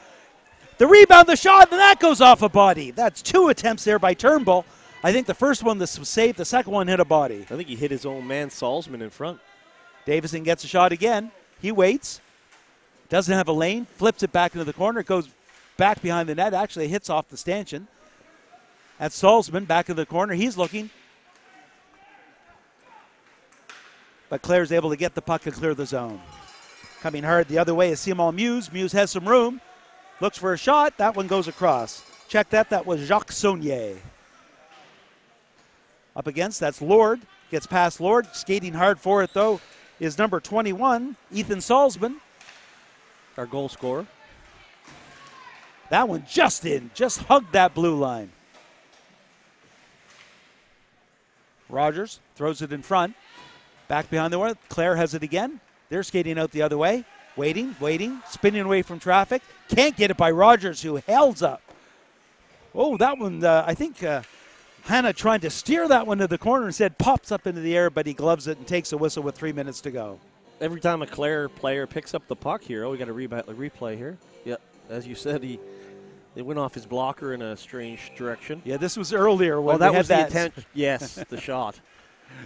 The rebound, the shot, and that goes off a body. That's 2 attempts there by Turnbull. I think the first one was saved. The second one hit a body. I think he hit his own man, Salzman, in front. Davison gets a shot again. He waits. Doesn't have a lane. Flips it back into the corner. It goes back behind the net. Actually hits off the stanchion. That's Salzman back in the corner. He's looking. But Clare's able to get the puck and clear the zone. Coming hard the other way is Simon Muse. Muse has some room. Looks for a shot. That one goes across. Check that. That was Jacques Saunier. Up against, that's Lord. Gets past Lord. Skating hard for it, though, is number 21, Ethan Salzman. Our goal scorer. That one just in. Just hugged that blue line. Rogers throws it in front. Back behind the one. Clare has it again. They're skating out the other way. Waiting, spinning away from traffic. Can't get it by Rogers, who held up. Oh, that one, I think Hannah trying to steer that one to the corner, instead pops up into the air, but he gloves it and takes a whistle with 3 minutes to go. Every time a Clare player picks up the puck here, we got a replay here. Yep, as you said, they went off his blocker in a strange direction. Yeah, this was earlier when that was the attempt. Yes, the shot.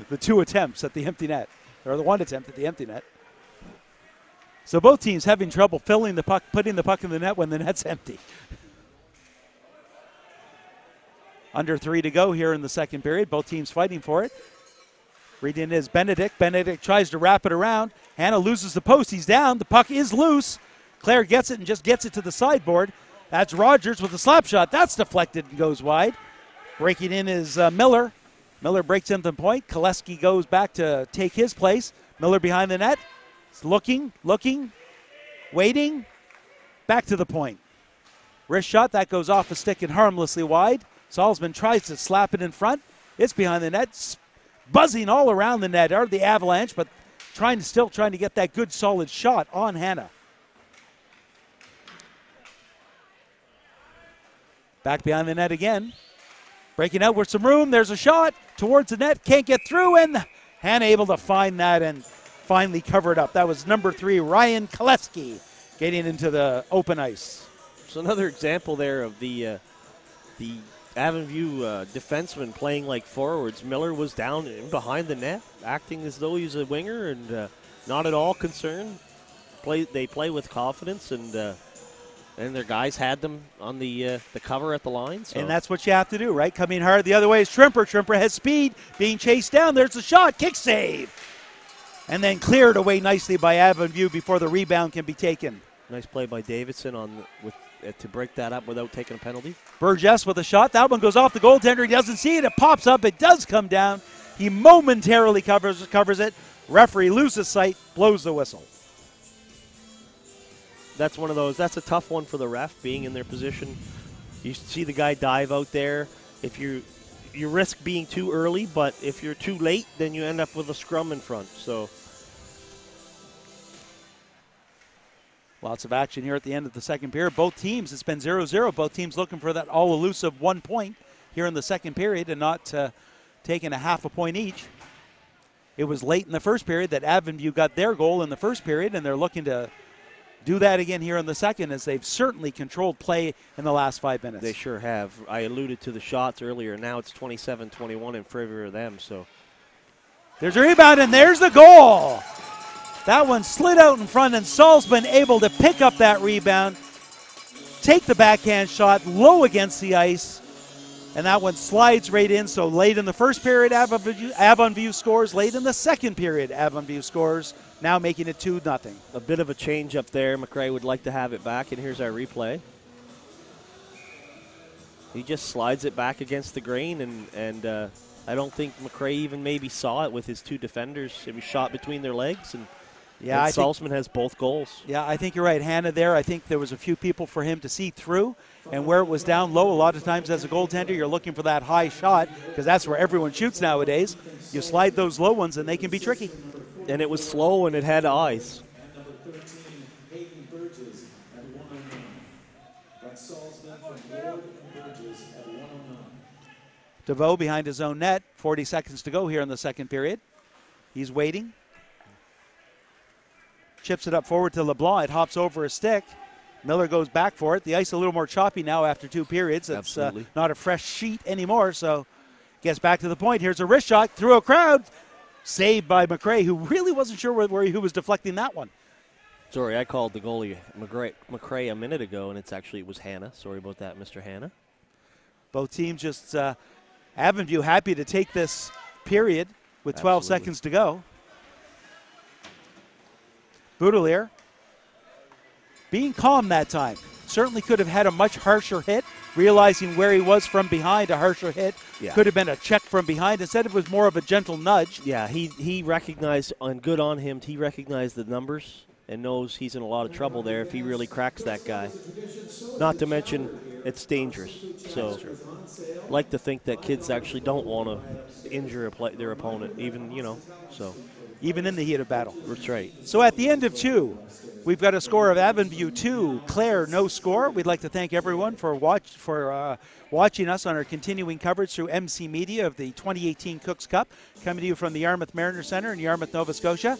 The 2 attempts at the empty net, or the 1 attempt at the empty net. So both teams having trouble filling the puck, putting the puck in the net when the net's empty. Under 3 to go here in the second period. Both teams fighting for it. Reading is Benedict. Benedict tries to wrap it around. Hannah loses the post. He's down. The puck is loose. Clare gets it and just gets it to the sideboard. That's Rogers with a slap shot. That's deflected and goes wide. Breaking in is Miller. Miller breaks into the point. Koleski goes back to take his place. Miller behind the net. He's looking, waiting. Back to the point. Wrist shot, that goes off a stick and harmlessly wide. Salzman tries to slap it in front. It's behind the net. Buzzing all around the net are the Avalanche, but still trying to get that good solid shot on Hanna. Back behind the net again. Breaking out with some room. There's a shot towards the net. Can't get through, and Hanna able to find that and finally cover it up. That was number 3, Ryan Koleski, getting into the open ice. It's another example there of the Avonview defenseman playing like forwards. Miller was down in behind the net, acting as though he's a winger and not at all concerned. They play with confidence, and their guys had them on the cover at the line. So. And that's what you have to do, right? Coming hard the other way is Trimper. Trimper has speed, being chased down. There's the shot, kick save. And then cleared away nicely by Avonview before the rebound can be taken. Nice play by Davidson to break that up without taking a penalty. Burgess with a shot. That one goes off the goaltender. He doesn't see it. It pops up. It does come down. He momentarily covers it. Referee loses sight, blows the whistle. That's one of those. That's a tough one for the ref, being in their position. You see the guy dive out there. If you risk being too early, but if you're too late, then you end up with a scrum in front. So lots of action here at the end of the second period. Both teams, it's been 0-0. Both teams looking for that all-elusive 1 point here in the second period and not taking a half a point each. It was late in the first period that Avonview got their goal in the first period, and they're looking to do that again here in the second, as they've certainly controlled play in the last 5 minutes. They sure have. I alluded to the shots earlier. Now it's 27-21 in favor of them. So there's a rebound, and there's the goal. That one slid out in front, and Salzman able to pick up that rebound, take the backhand shot low against the ice, and that one slides right in. So late in the first period, Avonview scores. Late in the second period, Avonview scores, now making it 2-0. A bit of a change up there. McRae would like to have it back, and here's our replay. He just slides it back against the grain, and I don't think McRae even maybe saw it with his two defenders. It was shot between their legs, and Salzman has both goals. Yeah, I think you're right. Hanna there, I think there was a few people for him to see through, and where it was down low, a lot of times as a goaltender, you're looking for that high shot, because that's where everyone shoots nowadays. You slide those low ones, and they can be tricky. And it was slow, and it had eyes. DeVoe behind his own net, 40 seconds to go here in the second period. He's waiting. Chips it up forward to LeBlanc. It hops over a stick. Miller goes back for it. The ice a little more choppy now after 2 periods. It's not a fresh sheet anymore, so gets back to the point. Here's a wrist shot through a crowd. Saved by McRae, who really wasn't sure who was deflecting that one. Sorry, I called the goalie McRae a minute ago, and it was Hanna. Sorry about that, Mr. Hanna. Both teams just Avonview happy to take this period with 12 seconds to go. Boudelier being calm that time. Certainly could have had a much harsher hit, realizing where he was from behind. A harsher hit could have been a check from behind. Instead, it was more of a gentle nudge. Yeah, he recognized, and good on him, he recognized the numbers and knows he's in a lot of trouble there if he really cracks that guy. Not to mention, it's dangerous. So I like to think that kids actually don't want to injure their opponent, even in the heat of battle. That's right. So at the end of 2, we've got a score of Avonview 2, Clare no score. We'd like to thank everyone for watching us on our continuing coverage through MC Media of the 2018 Cooks Cup, coming to you from the Yarmouth Mariner Center in Yarmouth, Nova Scotia.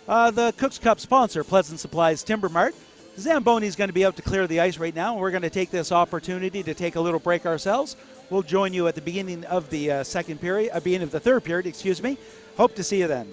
The Cooks Cup sponsor, Pleasant Supplies Timber Mart. Zamboni's going to be out to clear the ice right now, and we're going to take this opportunity to take a little break ourselves. We'll join you at the beginning of the beginning of the third period, excuse me. Hope to see you then.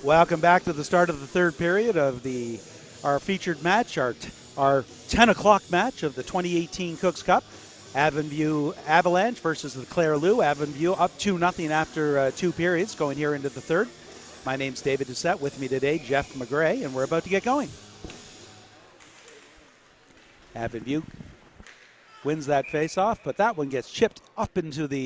Welcome back to the start of the third period of our featured match, our 10 o'clock match of the 2018 Cooks Cup. Avonview Avalanche versus the Clare Lou. Avonview up 2-0 after 2 periods, going here into the third. My name's David Doucette. With me today, Jeff McGray, and we're about to get going. Avonview wins that face-off, but that one gets chipped up into the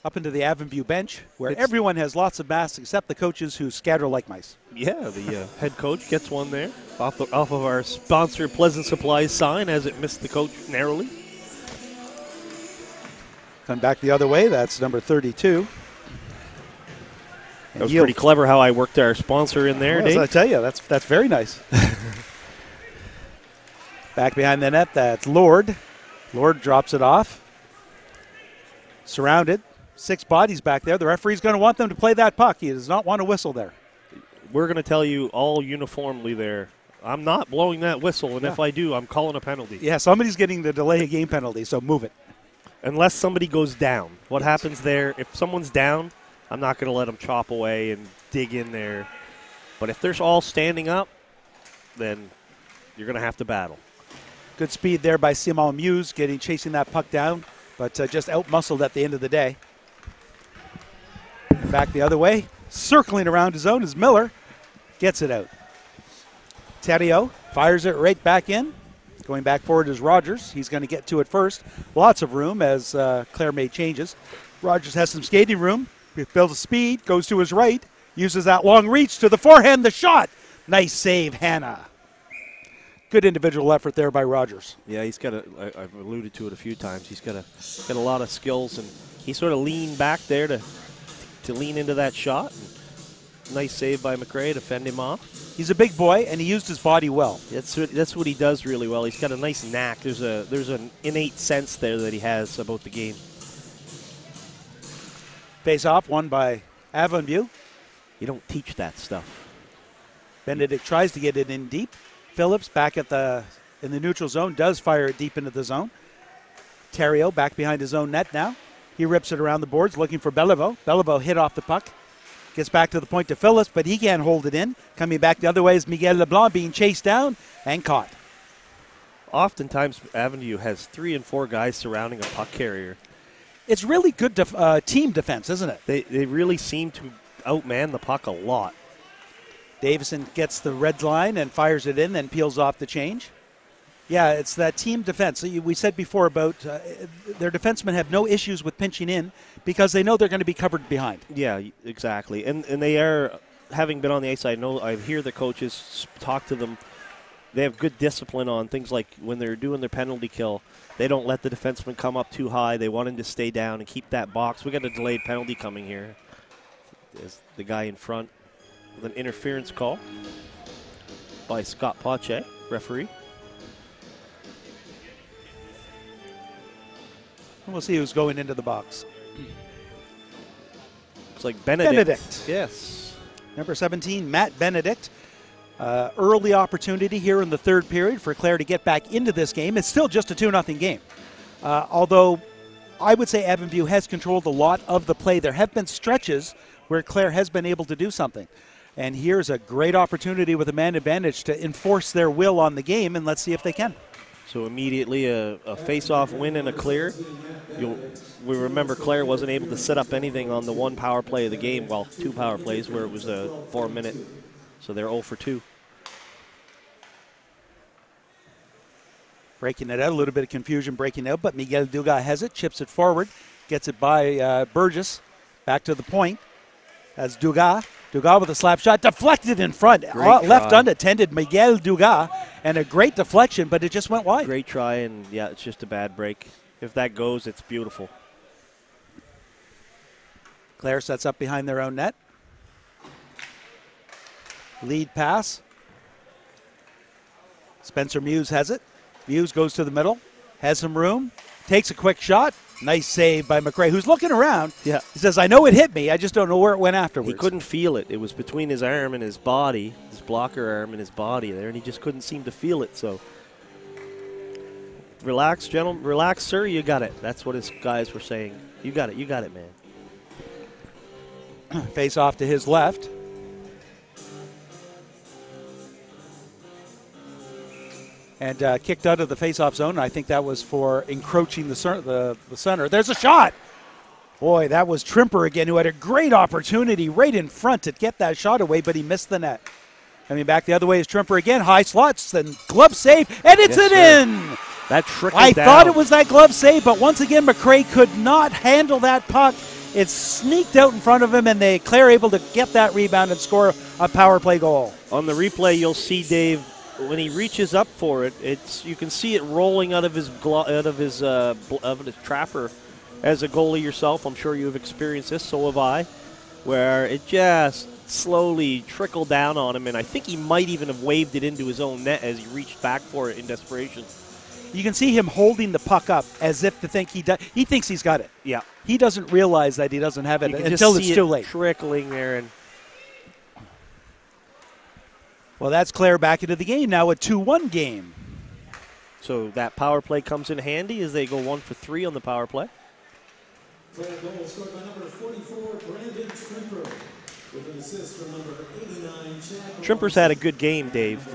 Avonview bench, where everyone has lots of masks except the coaches who scatter like mice. Yeah, the head coach gets one there off of our sponsor Pleasant Supplies sign as it missed the coach narrowly. Come back the other way. That's number 32. That was pretty clever how I worked our sponsor in there, Dave. I tell you, that's very nice. Back behind the net, that's Lord. Lord drops it off. Surrounded. 6 bodies back there. The referee's going to want them to play that puck. He does not want to whistle there. We're going to tell you all uniformly there, I'm not blowing that whistle, and if I do, I'm calling a penalty. Yeah, somebody's getting the delay of game penalty, so move it. Unless somebody goes down. What happens there, if someone's down, I'm not going to let them chop away and dig in there. But if they're all standing up, then you're going to have to battle. Good speed there by Simon Muse, chasing that puck down, but just out-muscled at the end of the day. Back the other way, circling around his own is Miller. Gets it out. Terrio fires it right back in. Going back forward is Rogers. He's going to get to it first. Lots of room as Clare made changes. Rogers has some skating room. Builds a speed, goes to his right, uses that long reach to the forehand, the shot. Nice save, Hannah. Good individual effort there by Rogers. Yeah, he's got I've alluded to it a few times. He's got a lot of skills, and he sort of leaned back there to lean into that shot. Nice save by McRae to fend him off. He's a big boy, and he used his body well. That's what he does really well. He's got a nice knack. There's an innate sense there that he has about the game. Face off, won by Avonview. You don't teach that stuff. Benedict tries to get it in deep. Phillips back in the neutral zone, does fire it deep into the zone. Terrio back behind his own net now. He rips it around the boards looking for Beliveau. Beliveau hit off the puck. Gets back to the point to Phillips, but he can't hold it in. Coming back the other way is Miguel LeBlanc being chased down and caught. Oftentimes, Avonview has 3 and 4 guys surrounding a puck carrier. It's really good team defense, isn't it? They really seem to outman the puck a lot. Davison gets the red line and fires it in, then peels off the change. Yeah, it's that team defense. We said before about their defensemen have no issues with pinching in because they know they're going to be covered behind. Yeah, exactly. And they are, having been on the ice, I hear the coaches talk to them. They have good discipline on things like when they're doing their penalty kill. They don't let the defenseman come up too high. They want him to stay down and keep that box. We got a delayed penalty coming here. There's the guy in front with an interference call by Scott Pache, referee. We'll see who's going into the box. It's like Benedict. Yes. Number 17, Matt Benedict. Early opportunity here in the third period for Clare to get back into this game. It's still just a 2-0 game. Although I would say Avonview has controlled a lot of the play. There have been stretches where Clare has been able to do something. And here's a great opportunity with a man advantage to enforce their will on the game, and let's see if they can. So immediately a face-off win and a clear. We remember Clare wasn't able to set up anything on the 1 power play of the game, well, 2 power plays where it was a 4-minute. So they're 0 for 2. Breaking it out, a little bit of confusion breaking out, but Miguel Dugas has it, chips it forward, gets it by Burgess, back to the point. As Dugas with a slap shot, deflected in front, left unattended, Miguel Dugas, and a great deflection, but it just went wide. Great try, and yeah, it's just a bad break. If that goes, it's beautiful. Clare sets up behind their own net. Lead pass. Spencer Muse has it. Muse goes to the middle, has some room, takes a quick shot. Nice save by McRae, who's looking around. Yeah. He says, I know it hit me. I just don't know where it went afterwards. He couldn't feel it. It was between his arm and his body, his blocker arm and his body there, and he just couldn't seem to feel it. So relax, gentlemen. Relax, sir. You got it. That's what his guys were saying. You got it. You got it, man. Face off to his left. and kicked out of the face-off zone. I think that was for encroaching the center. There's a shot. Boy, that was Trimper again, who had a great opportunity right in front to get that shot away, but he missed the net. Coming back the other way is Trimper again. High slots, and glove save, and it's in! That trickled I down. thought it was that glove save, but once again, McRae could not handle that puck. It sneaked out in front of him, and Clare able to get that rebound and score a power play goal. On the replay, you'll see, Dave, when he reaches up for it, you can see it rolling out of his trapper. As a goalie yourself, I'm sure you've experienced this, so have I, where it just slowly trickled down on him, and I think he might even have waved it into his own net as he reached back for it in desperation. You can see him holding the puck up as if to think he thinks he's got it. Yeah. He doesn't realize that he doesn't have it until it's too late. Trickling there. And well, that's Clare back into the game now, a 2-1 game. So that power play comes in handy as they go 1 for 3 on the power play. Clare goal scored by number 44, Brandon Trimper, with an assist from number 89, Chad. Trimper's had a good game, Dave.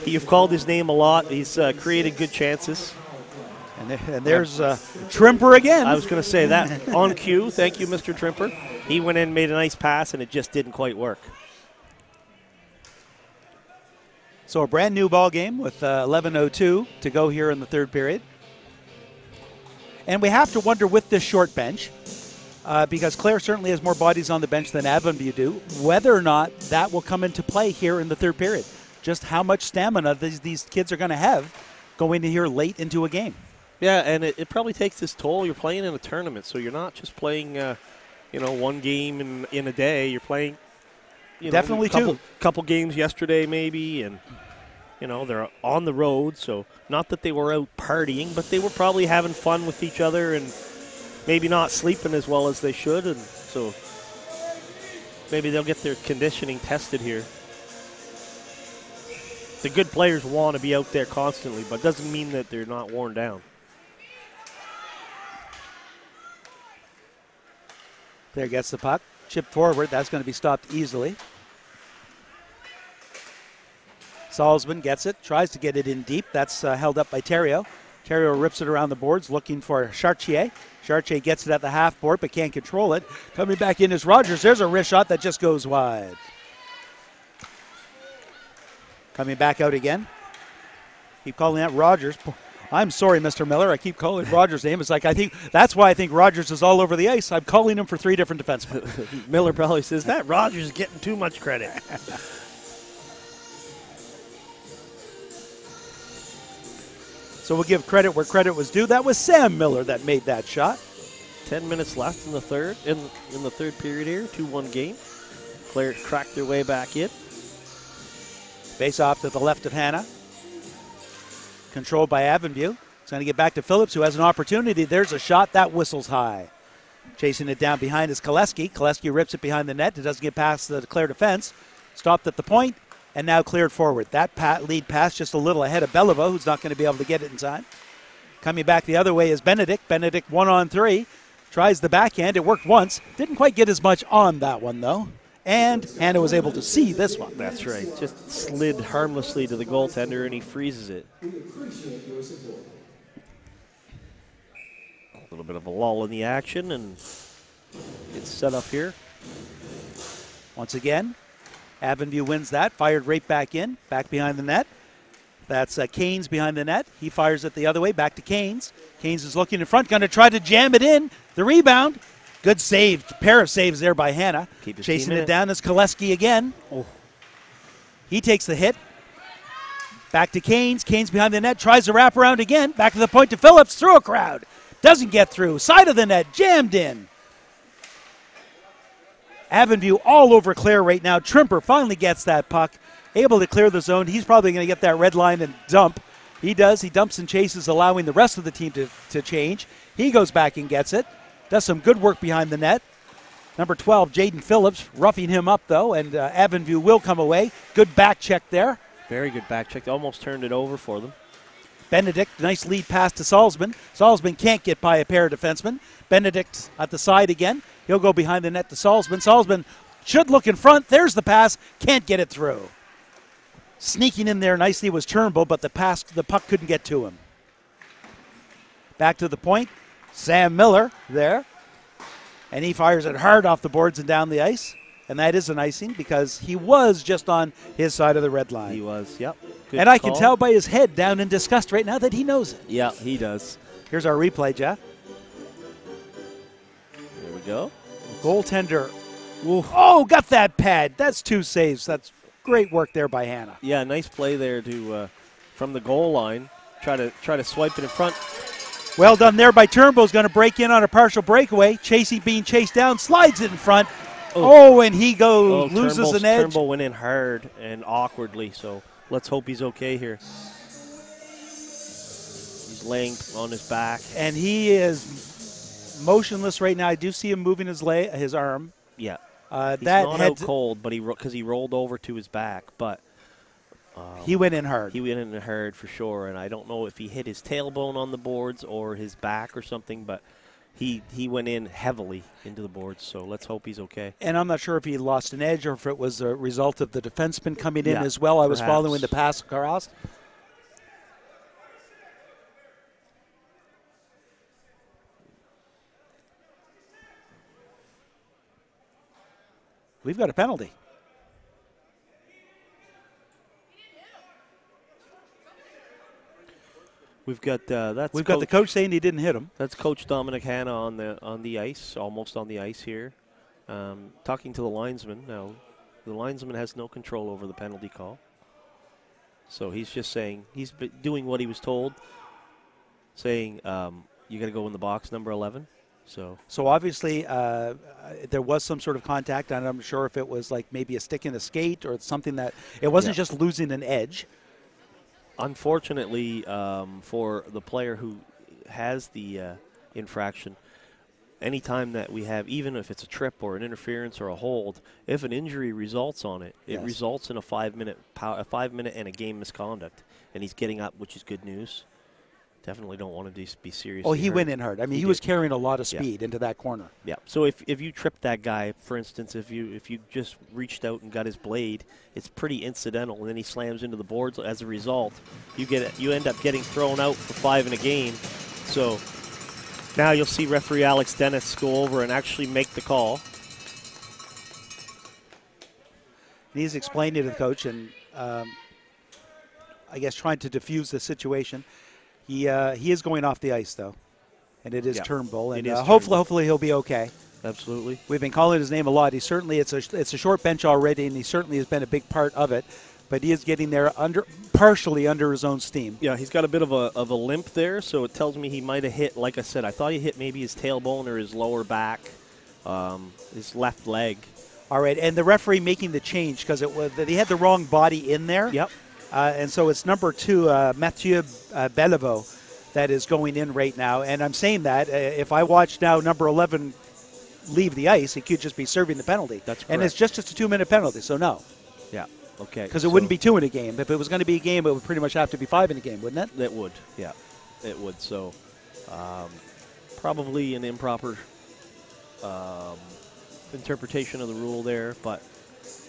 You've called his name a lot. He's created good chances. And there's Trimper again. I was going to say that on cue. Thank you, Mr. Trimper. He went in, made a nice pass, and it just didn't quite work. So a brand new ball game with 11:02 to go here in the third period. And we have to wonder with this short bench, because Clare certainly has more bodies on the bench than Avonview do, whether or not that will come into play here in the third period. Just how much stamina these kids are going to have going in here late into a game. Yeah, and it probably takes its toll. You're playing in a tournament, so you're not just playing, one game in a day. You're playing, definitely couple games yesterday maybe, and they're on the road. So not that they were out partying, but they were probably having fun with each other and maybe not sleeping as well as they should, and so maybe they'll get their conditioning tested here. The good players want to be out there constantly, but doesn't mean that they're not worn down. Clare gets the puck, chipped forward. That's going to be stopped easily. Salzman gets it, tries to get it in deep. That's held up by Theriault. Theriault rips it around the boards, looking for Chartier. Chartier gets it at the half board, but can't control it. Coming back in is Rogers. There's a wrist shot that just goes wide. Coming back out again. Keep calling out Rogers. I'm sorry, Mr. Miller. I keep calling Rogers' name. It's like that's why I think Rogers is all over the ice. I'm calling him for 3 different defensemen. Miller probably says that Rogers is getting too much credit. So we'll give credit where credit was due. That was Sam Miller that made that shot. 10 minutes left in the third third period here. 2-1 game. Clare cracked their way back in. Face off to the left of Hannah. Controlled by Avonview. It's going to get back to Phillips, who has an opportunity. There's a shot. That whistles high. Chasing it down behind is Koleski. Koleski rips it behind the net. It doesn't get past the Clare defense. Stopped at the point, and now cleared forward. That lead pass just a little ahead of Beliveau, who's not going to be able to get it in time. Coming back the other way is Benedict. Benedict 1-on-3. Tries the backhand. It worked once. Didn't quite get as much on that one, though. And Hannah was able to see this one. That's right. Just slid harmlessly to the goaltender, and he freezes it. A little bit of a lull in the action, and it's set up here. Once again, Avonview wins that. Fired right back in, back behind the net. That's Canes behind the net. He fires it the other way, back to Canes. Canes is looking in front, going to try to jam it in. The rebound. Good save. Pair of saves there by Hannah. Chasing it down is Koleski again. Oh. He takes the hit. Back to Canes. Canes behind the net. Tries to wrap around again. Back to the point to Phillips. Through a crowd. Doesn't get through. Side of the net. Jammed in. Avonview all over Clare right now. Trimper finally gets that puck. Able to clear the zone. He's probably going to get that red line and dump. He does. He dumps and chases, allowing the rest of the team to change. He goes back and gets it. Does some good work behind the net. Number 12, Jaden Phillips, roughing him up, though, and Avonview will come away. Good back check there. Very good back check. They almost turned it over for them. Benedict, nice lead pass to Salzman. Salzman can't get by a pair of defensemen. Benedict at the side again. He'll go behind the net to Salzman. Salzman should look in front. There's the pass. Can't get it through. Sneaking in there nicely was Turnbull, but the puck couldn't get to him. Back to the point. Sam Miller there. And he fires it hard off the boards and down the ice. And that is an icing because he was just on his side of the red line. He was, yep. Good and I call. can tell by his head down in disgust right now that he knows it. Yeah, he does. Here's our replay, Jeff. There we go. Goaltender. Oof. Oh, got that pad. That's 2 saves. That's great work there by Hannah. Yeah, nice play there to from the goal line. Try to swipe it in front. Well done there by Turnbull's going to break in on a partial breakaway. Chasey being chased down, slides it in front. Oh, and he loses an edge. Turnbull went in hard and awkwardly, so let's hope he's okay here. He's laying on his back. And he is motionless right now. I do see him moving his arm. Yeah. He's not out cold, but because he rolled over to his back, but he went in hard. He went in hard for sure, and I don't know if he hit his tailbone on the boards or his back or something, but he went in heavily into the boards, so let's hope he's okay. And I'm not sure if he lost an edge or if it was a result of the defenseman coming in as well. I was perhaps following the pass across. We've got a penalty. We've got We've got the coach saying he didn't hit him. That's Coach Dominic Hanna on the ice, almost on the ice here, talking to the linesman. Now, the linesman has no control over the penalty call, so he's just saying he's doing what he was told, saying you got to go in the box, number 11. So obviously there was some sort of contact, and I'm sure if it was like maybe a stick in a skate or something that it wasn't just losing an edge. Unfortunately, for the player who has the infraction, anytime that we have, even if it's a trip or an interference or a hold, if an injury results on it, it results in a 5-minute and a game misconduct, and he's getting up, which is good news. Definitely don't want to be serious. Oh, he went in hard. I mean, he was carrying a lot of speed into that corner. Yeah. So if you trip that guy, for instance, if you just reached out and got his blade, it's pretty incidental, and then he slams into the boards. As a result, you end up getting thrown out for 5 in a game. So now you'll see referee Alex Dennis go over and actually make the call. And he's explaining to the coach and I guess trying to diffuse the situation. He is going off the ice, though, and it is Turnbull, and hopefully he'll be okay. Absolutely. We've been calling his name a lot. He certainly it's a short bench already, and he certainly has been a big part of it. But he is getting there partially under his own steam. Yeah, he's got a bit of a limp there, so it tells me he might have hit. Like I said, I thought he hit maybe his tailbone or his lower back, his left leg. All right, and the referee making the change because he had the wrong body in there. Yep. And so it's number 2, Mathieu Bellevaux, that is going in right now. And I'm saying that if I watch now number 11 leave the ice, he could just be serving the penalty. That's correct. And it's just a 2-minute penalty, so no. Yeah, okay. Because it wouldn't be 2 in a game. If it was going to be a game, it would pretty much have to be 5 in a game, wouldn't it? It would, yeah. It would. So probably an improper interpretation of the rule there, but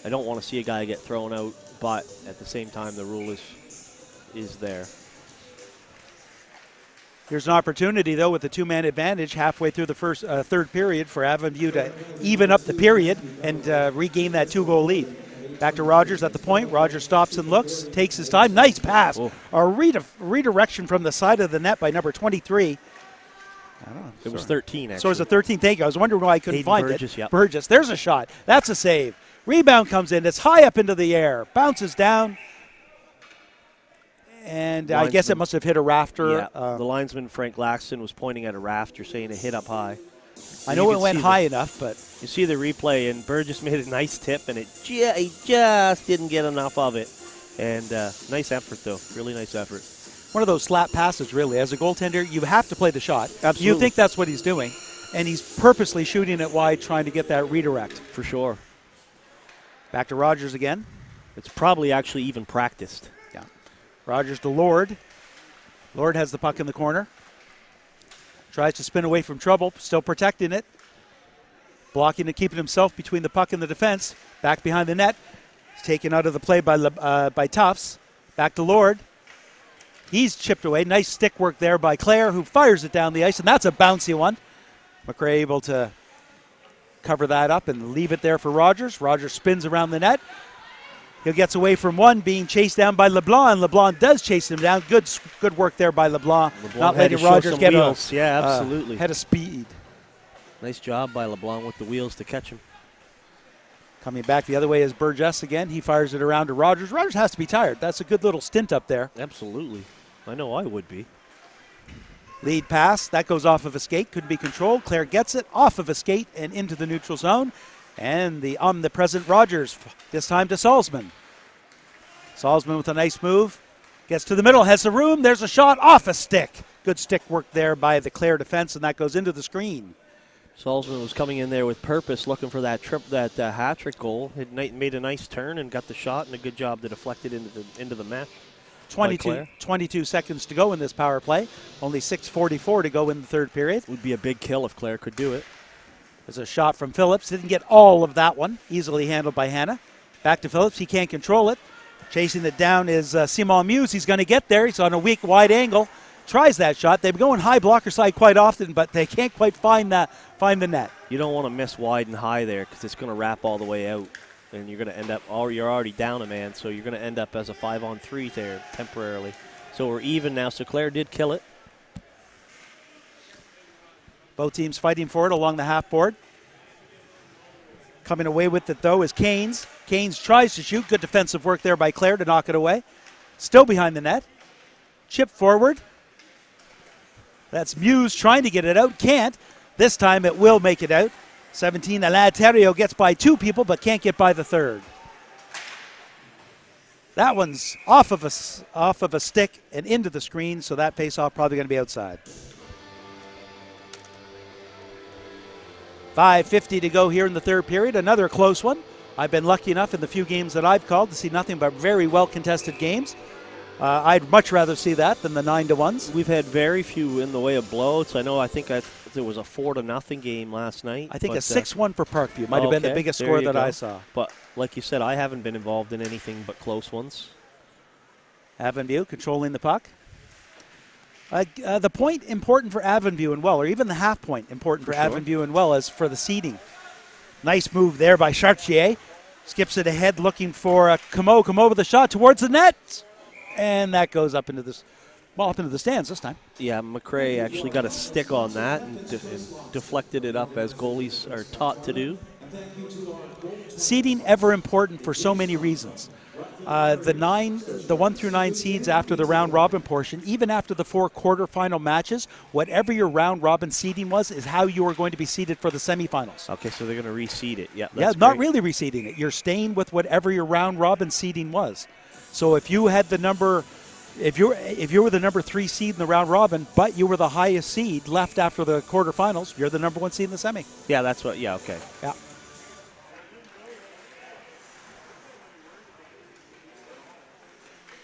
I don't want to see a guy get thrown out. But at the same time, the rule is there. Here's an opportunity, though, with the 2-man advantage halfway through the third period for Avonview to even up the period and regain that 2-goal lead. Back to Rogers at the point. Rogers stops and looks, takes his time. Nice pass. Oh. A redirection from the side of the net by number 23. I don't know. It was 13, actually. So it was a 13. Thank you. I was wondering why I couldn't find Burgess, it. Yep. Burgess. There's a shot. That's a save. Rebound comes in. It's high up into the air. Bounces down. And I guess it must have hit a rafter. Yeah. The linesman, Frank Laxton, was pointing at a rafter saying it hit up high. I know it went high enough, but... You see the replay, and Burgess made a nice tip, and he just didn't get enough of it. And nice effort, though. Really nice effort. One of those slap passes, really. As a goaltender, you have to play the shot. Absolutely. You think that's what he's doing. And he's purposely shooting it wide, trying to get that redirect. For sure. Back to Rogers again. It's probably actually even practiced. Yeah. Rogers to Lord. Lord has the puck in the corner. Tries to spin away from trouble, still protecting it. Blocking and keeping himself between the puck and the defense. Back behind the net. It's taken out of the play by Tufts. Back to Lord. He's chipped away. Nice stick work there by Clare, who fires it down the ice, and that's a bouncy one. McRae able to cover that up and leave it there for Rogers. Rogers spins around the net. He gets away from one, being chased down by LeBlanc, and LeBlanc does chase him down. Good work there by LeBlanc. Not letting Rogers get wheels. Absolutely. Head of speed. Nice job by LeBlanc with the wheels to catch him. Coming back the other way is Burgess again. He fires it around to Rogers. Rogers has to be tired. That's a good little stint up there. Absolutely. I know I would be. Lead pass. That goes off of a skate. Couldn't be controlled. Clare gets it off of a skate and into the neutral zone. And the omnipresent Rogers, this time to Salzman. Salzman with a nice move. Gets to the middle, has the room. There's a shot off a stick. Good stick work there by the Clare defense, and that goes into the screen. Salzman was coming in there with purpose, looking for that hat-trick goal. It made a nice turn and got the shot, and a good job to deflect it into the match. 22 seconds to go in this power play. Only 6:44 to go in the third period. Would be a big kill if Clare could do it. There's a shot from Phillips. Didn't get all of that one. Easily handled by Hanna. Back to Phillips. He can't control it. Chasing it down is Simon Muse. He's going to get there. He's on a weak, wide angle. Tries that shot. They've been going high blocker side quite often, but they can't quite find the net. You don't want to miss wide and high there because it's going to wrap all the way out, and you're going to end up, you're already down a man, so you're going to end up as a 5-on-3 there temporarily. So we're even now, so Clare did kill it. Both teams fighting for it along the half board. Coming away with it, though, is Canes. Canes tries to shoot. Good defensive work there by Clare to knock it away. Still behind the net. Chip forward. That's Muse trying to get it out. Can't. This time it will make it out. 17, Alaterio gets by two people but can't get by the third. That one's off of a stick and into the screen, so that face-off probably going to be outside. 5:50 to go here in the third period. Another close one. I've been lucky enough in the few games that I've called to see nothing but very well-contested games. I'd much rather see that than the 9-1s. We've had very few in the way of blowouts. I think there was a 4-0 game last night. I think a 6-1 for Parkview might have been the biggest score that I saw. But like you said, I haven't been involved in anything but close ones. Avonview controlling the puck. The point important for Avonview and well, or even the half point important for Avonview and well as for the seeding. Nice move there by Chartier. Skips it ahead looking for Comeau. Comeau with a shot towards the net. And that goes up into the stands this time. Yeah, McRae actually got a stick on that and deflected it up as goalies are taught to do. Seeding ever important for so many reasons. The 1 through 9 seeds after the round robin portion, even after the 4 quarterfinal matches, whatever your round robin seeding was is how you are going to be seeded for the semifinals. Okay, so they're going to reseed it. Yeah, not really reseeding it. You're staying with whatever your round robin seeding was. So if you had the number, if you were the number 3 seed in the round robin, but you were the highest seed left after the quarterfinals, you're the number 1 seed in the semi. Yeah, that's what. Yeah, okay. Yeah.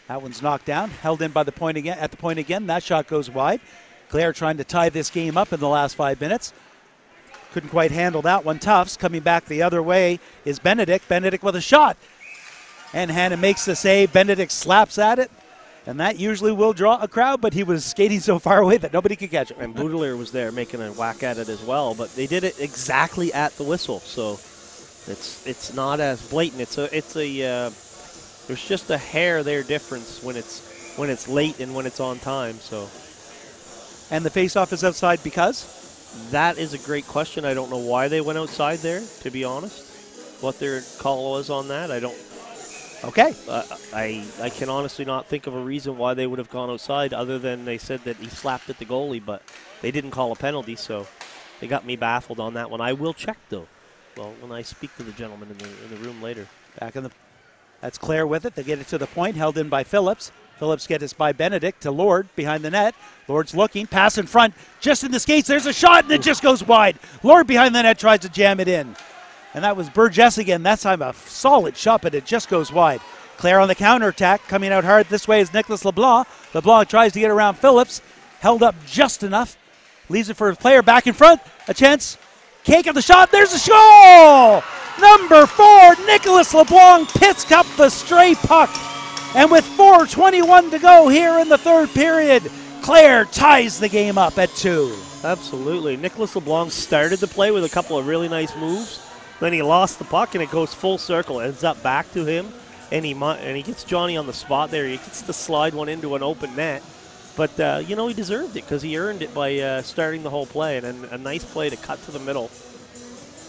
That one's knocked down, held in by the point again. At the point again, that shot goes wide. Clare trying to tie this game up in the last 5 minutes. Couldn't quite handle that one. Tufts coming back the other way is Benedict. Benedict with a shot. And Hanna makes the save. Benedict slaps at it. And that usually will draw a crowd, but he was skating so far away that nobody could catch him. And Boudelier was there making a whack at it as well, but they did it exactly at the whistle, so it's not as blatant. There's just a hair there difference when it's late and when it's on time. So. And the face-off is outside because? That is a great question. I don't know why they went outside there, to be honest. What their call was on that, I don't. Okay. I can honestly not think of a reason why they would have gone outside other than they said that he slapped at the goalie, but they didn't call a penalty, so they got me baffled on that one. I will check, though, when I speak to the gentleman in the room later. That's Clare with it. They get it to the point, held in by Phillips. Phillips gets it by Benedict to Lord behind the net. Lord's looking, pass in front, just in the skates. There's a shot, and it just goes wide. Lord behind the net tries to jam it in. And that was Burgess again. That time a solid shot, but it just goes wide. Clare on the counterattack, coming out hard this way is Nicholas LeBlanc. LeBlanc tries to get around Phillips. Held up just enough. Leaves it for his player back in front. A chance. Can't get the shot. There's a goal! Number 4, Nicholas LeBlanc picks up the stray puck. And with 4:21 to go here in the third period, Clare ties the game up at 2. Absolutely. Nicholas LeBlanc started the play with a couple of really nice moves. Then he lost the puck, and it goes full circle. Ends up back to him, and he gets Johnny on the spot there. He gets to slide one into an open net. But, he deserved it because he earned it by starting the whole play. And a nice play to cut to the middle.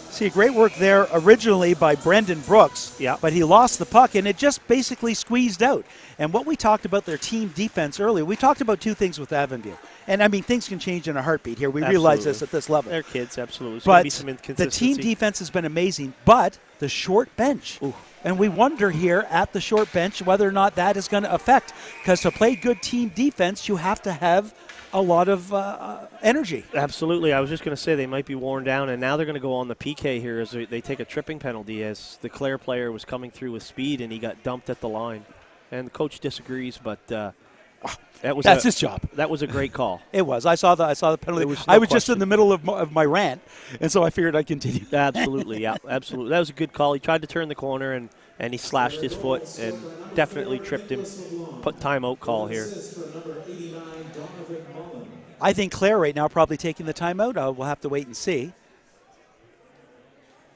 See, great work there originally by Brendan Brooks, Yeah. but he lost the puck, and it just basically squeezed out. And what we talked about their team defense earlier, we talked about two things with Avonview. And, I mean, things can change in a heartbeat here. We realize this at this level. They're kids, absolutely. There's But gonna be some the inconsistency. team defense has been amazing, but the short bench. Ooh. And we wonder here at the short bench whether or not that is going to affect. Because to play good team defense, you have to have a lot of energy. Absolutely. I was just going to say they might be worn down, and now they're going to go on the PK here as they take a tripping penalty as the Clare player was coming through with speed, and he got dumped at the line. And the coach disagrees, but that's his job. That was a great call. It was. I saw the penalty. I was just in the middle of my rant, and so I figured I'd continue. Absolutely, yeah, absolutely. That was a good call. He tried to turn the corner, and he slashed his foot and definitely tripped him. Put timeout call here. I think Clare right now probably taking the timeout. We'll have to wait and see.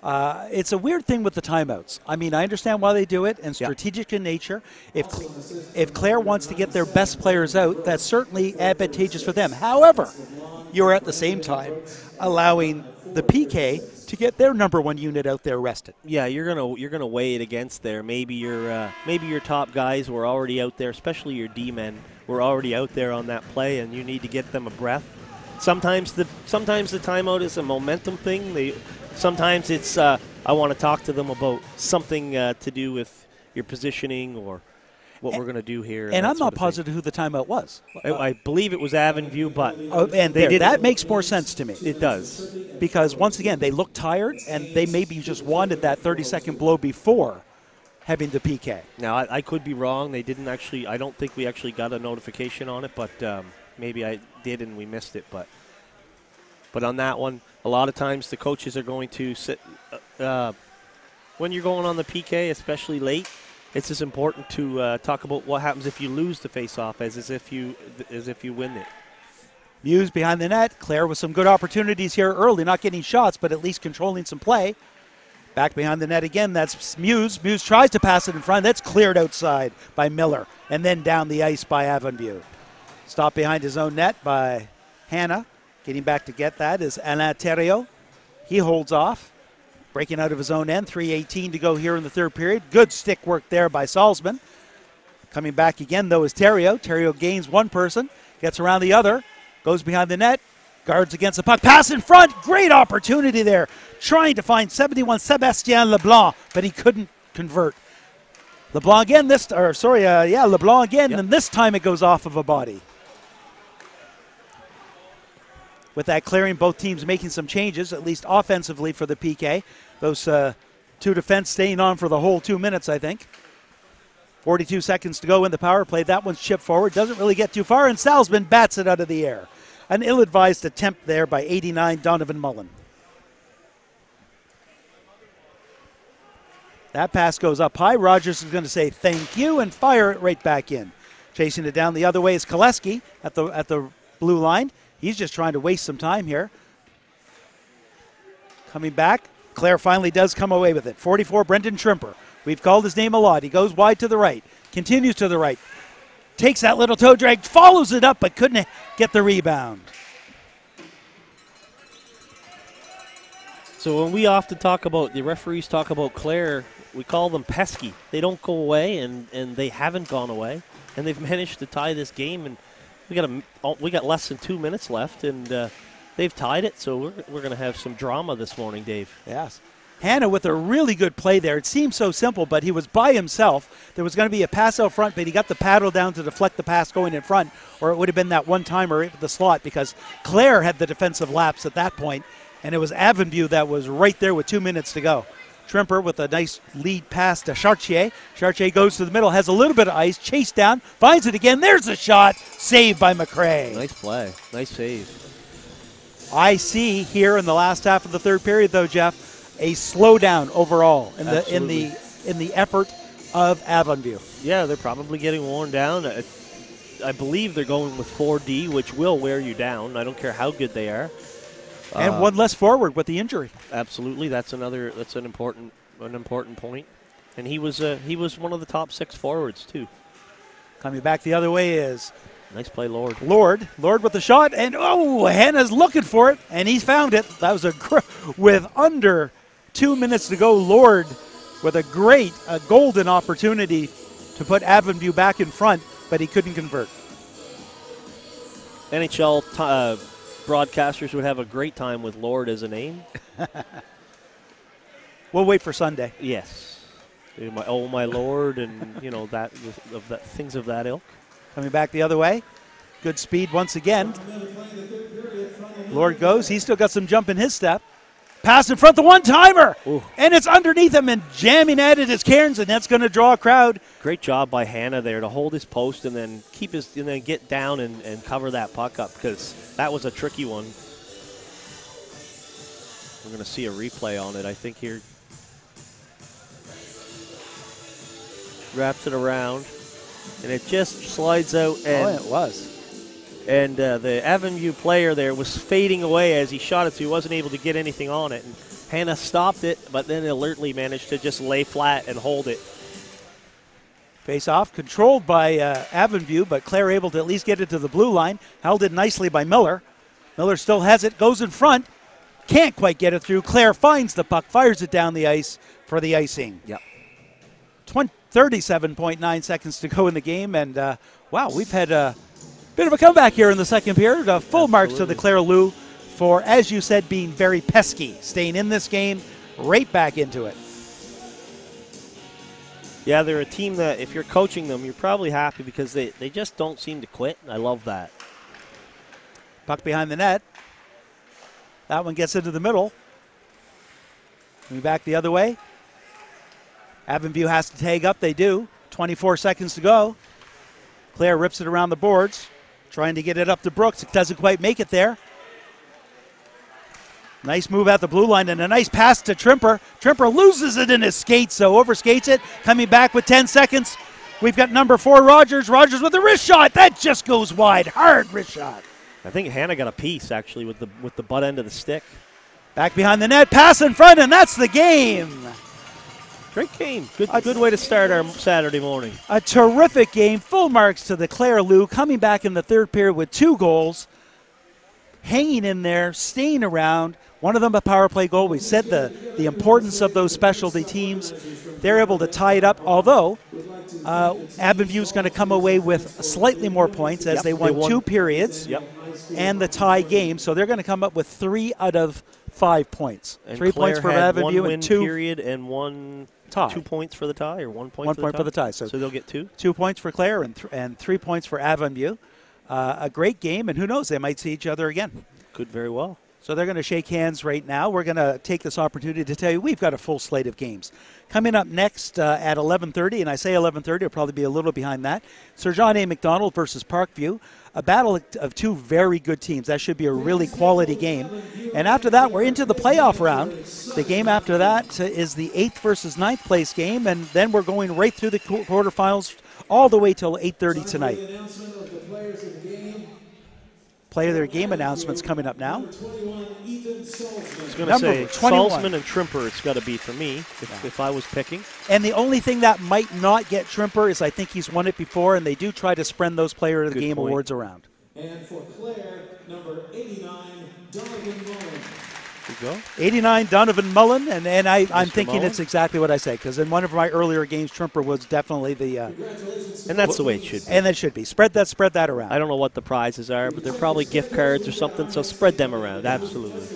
It's a weird thing with the timeouts. I mean, I understand why they do it and strategic in nature. If Clare wants to get their best players out, that's certainly advantageous for them. However, you're at the same time allowing the PK to get their number one unit out there rested. Yeah, you're gonna weigh it against there. Maybe your top guys were already out there, especially your D-men were already out there on that play, and you need to get them a breath. Sometimes the timeout is a momentum thing. Sometimes it's I want to talk to them about something to do with your positioning or what we're going to do here. And I'm not positive who the timeout was. I believe it was Avonview, but that makes more sense to me. It does. Because once again, they look tired, and they maybe just wanted that 30-second blow before having the PK. Now, I could be wrong. They didn't actually – I don't think we actually got a notification on it, but maybe I did and we missed it. But on that one, a lot of times the coaches are going to sit when you're going on the PK, especially late, it's as important to talk about what happens if you lose the face-off as if you win it. Muse behind the net. Clare with some good opportunities here early, not getting shots, but at least controlling some play. Back behind the net again, that's Muse. Muse tries to pass it in front. That's cleared outside by Miller, and then down the ice by Avonview. Stopped behind his own net by Hanna. Getting back to get that is Anaterio. He holds off. Breaking out of his own end. 3:18 to go here in the third period. Good stick work there by Salzman. Coming back again, though, is Terrio. Terrio gains one person. Gets around the other. Goes behind the net. Guards against the puck. Pass in front. Great opportunity there. Trying to find 71 Sebastien Leblanc, but he couldn't convert. LeBlanc again. LeBlanc again. Yep. And this time it goes off of a body. With that clearing, both teams making some changes, at least offensively for the PK. Those two defense staying on for the whole 2 minutes, I think. 42 seconds to go in the power play. That one's chipped forward. Doesn't really get too far, and Salzman bats it out of the air. An ill-advised attempt there by 89 Donovan Mullen. That pass goes up high. Rogers is going to say thank you and fire it right back in. Chasing it down the other way is Koleski at the blue line. He's just trying to waste some time here. Coming back. Clare finally does come away with it. 44, Brendan Trimper. We've called his name a lot. He goes wide to the right. Continues to the right. Takes that little toe drag. Follows it up, but couldn't get the rebound. So when we often the referees talk about Clare, we call them pesky. They don't go away, and they haven't gone away. And they've managed to tie this game, and we got less than 2 minutes left, and they've tied it, so we're going to have some drama this morning, Dave. Yes. Hanna with a really good play there. It seemed so simple, but he was by himself. There was going to be a pass out front, but he got the paddle down to deflect the pass going in front, or it would have been that one-timer at the slot because Clare had the defensive lapse at that point, and it was Avonview that was right there with 2 minutes to go. Trimper with a nice lead pass to Chartier. Chartier goes to the middle, has a little bit of ice, chased down, finds it again. There's a shot, saved by McRae. Nice play, nice save. I see here in the last half of the third period, though, Jeff, a slowdown overall in Absolutely. the effort of Avonview. Yeah, they're probably getting worn down. I believe they're going with 4D, which will wear you down. I don't care how good they are. And one less forward with the injury. Absolutely, that's an important point. And he was one of the top 6 forwards too. Coming back the other way is Nice play, Lord. Lord with the shot, and Hannah's looking for it, and he's found it. That was with under 2 minutes to go. Lord with a golden opportunity to put Avonview back in front, but he couldn't convert. NHL broadcasters would have a great time with Lord as a name. We'll wait for Sunday. Yes. My Lord, and that things of that ilk. Coming back the other way. Good speed once again. Lord goes. He's still got some jump in his step. Pass in front, the one-timer. Ooh. And it's underneath him and jamming at it is Cairns, and that's going to draw a crowd. Great job by Hannah there to hold his post and then get down and cover that puck up, because that was a tricky one. We're going to see a replay on it, I think, here. Wraps it around, and it just slides out. And it was. And the Avonview player there was fading away as he shot it, so he wasn't able to get anything on it. And Hannah stopped it, but then alertly managed to just lay flat and hold it. Face-off controlled by Avonview, but Clare able to at least get it to the blue line. Held it nicely by Miller. Miller still has it, goes in front. Can't quite get it through. Clare finds the puck, fires it down the ice for the icing. Yep. 37.9 seconds to go in the game, and wow, we've had a bit of a comeback here in the second period. Full Absolutely. Marks to the Clare Lou for, as you said, being very pesky, staying in this game, right back into it. Yeah, they're a team that if you're coaching them, you're probably happy because they just don't seem to quit. I love that. Puck behind the net. That one gets into the middle. Coming back the other way. Avonview has to tag up. They do. 24 seconds to go. Clare rips it around the boards, trying to get it up to Brooks. It doesn't quite make it there. Nice move at the blue line and a nice pass to Trimper. Trimper loses it in his skates, so overskates it. Coming back with 10 seconds. We've got number 4, Rogers. Rogers with a wrist shot. That just goes wide. Hard wrist shot. I think Hannah got a piece, actually, with the butt end of the stick. Back behind the net. Pass in front, and that's the game. Great game. Good way to start our Saturday morning. A terrific game. Full marks to the Clare Lou, coming back in the third period with 2 goals. Hanging in there, staying around. One of them a power play goal. We said the importance of those specialty teams. They're able to tie it up, although Avonview is going to come away with slightly more points as they won 2 periods and the tie game. So they're going to come up with 3 out of 5 points. And 3 Clare points for had Avonview one and 2 period and 1 tie. 2 points for the tie, or 1 point. 1 point for the tie. So they'll get 2. 2 points for Clare and 3 points for Avonview. A great game, and who knows, they might see each other again. Could very well. So they're going to shake hands right now. We're going to take this opportunity to tell you we've got a full slate of games. Coming up next at 11:30, and I say 11:30, it'll probably be a little behind that, Sir John A. Macdonald versus Parkview, a battle of 2 very good teams. That should be a really quality game. And after that, we're into the playoff round. The game after that is the 8th versus 9th place game, and then we're going right through the quarterfinals all the way till 8:30 tonight. Player of their game announcements coming up now. I was going to say 21. Salzman and Trimper, it's got to be for me if I was picking. And the only thing that might not get Trimper is I think he's won it before, and they do try to spread those player of the game awards around. And for Clare, number 89, Donovan Mullen. There you go. 89, Donovan Mullen, and I'm thinking Mullen. it's exactly what I say, because in one of my earlier games, Trimper was definitely the... And that's the way it should be. and that should be. Spread that around. I don't know what the prizes are, but they're probably gift cards or something, so spread them around. Absolutely.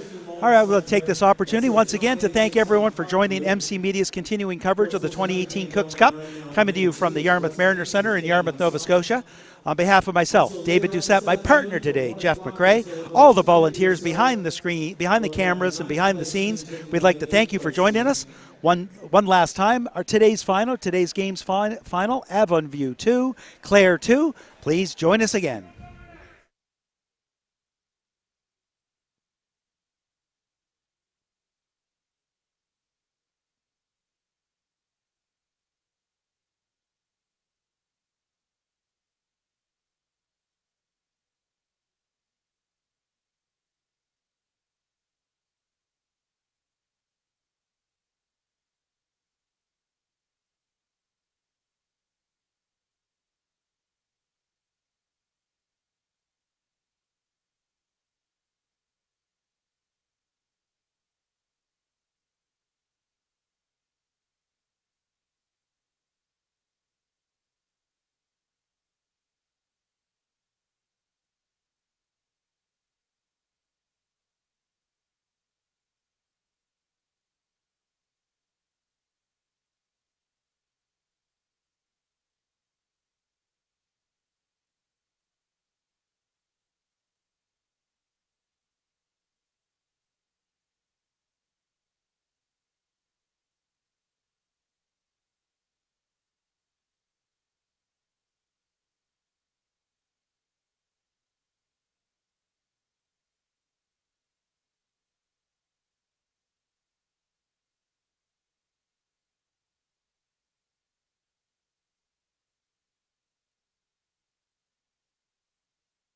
All right, we'll take this opportunity once again to thank everyone for joining MC Media's continuing coverage of the 2018 Cooks Cup, coming to you from the Yarmouth Mariner Centre in Yarmouth, Nova Scotia. On behalf of myself, David Doucette, my partner today, Jeff McRae, all the volunteers behind the screen, behind the cameras, and behind the scenes, we'd like to thank you for joining us. One last time, today's game's final, Avonview 2, Clare 2. Please join us again.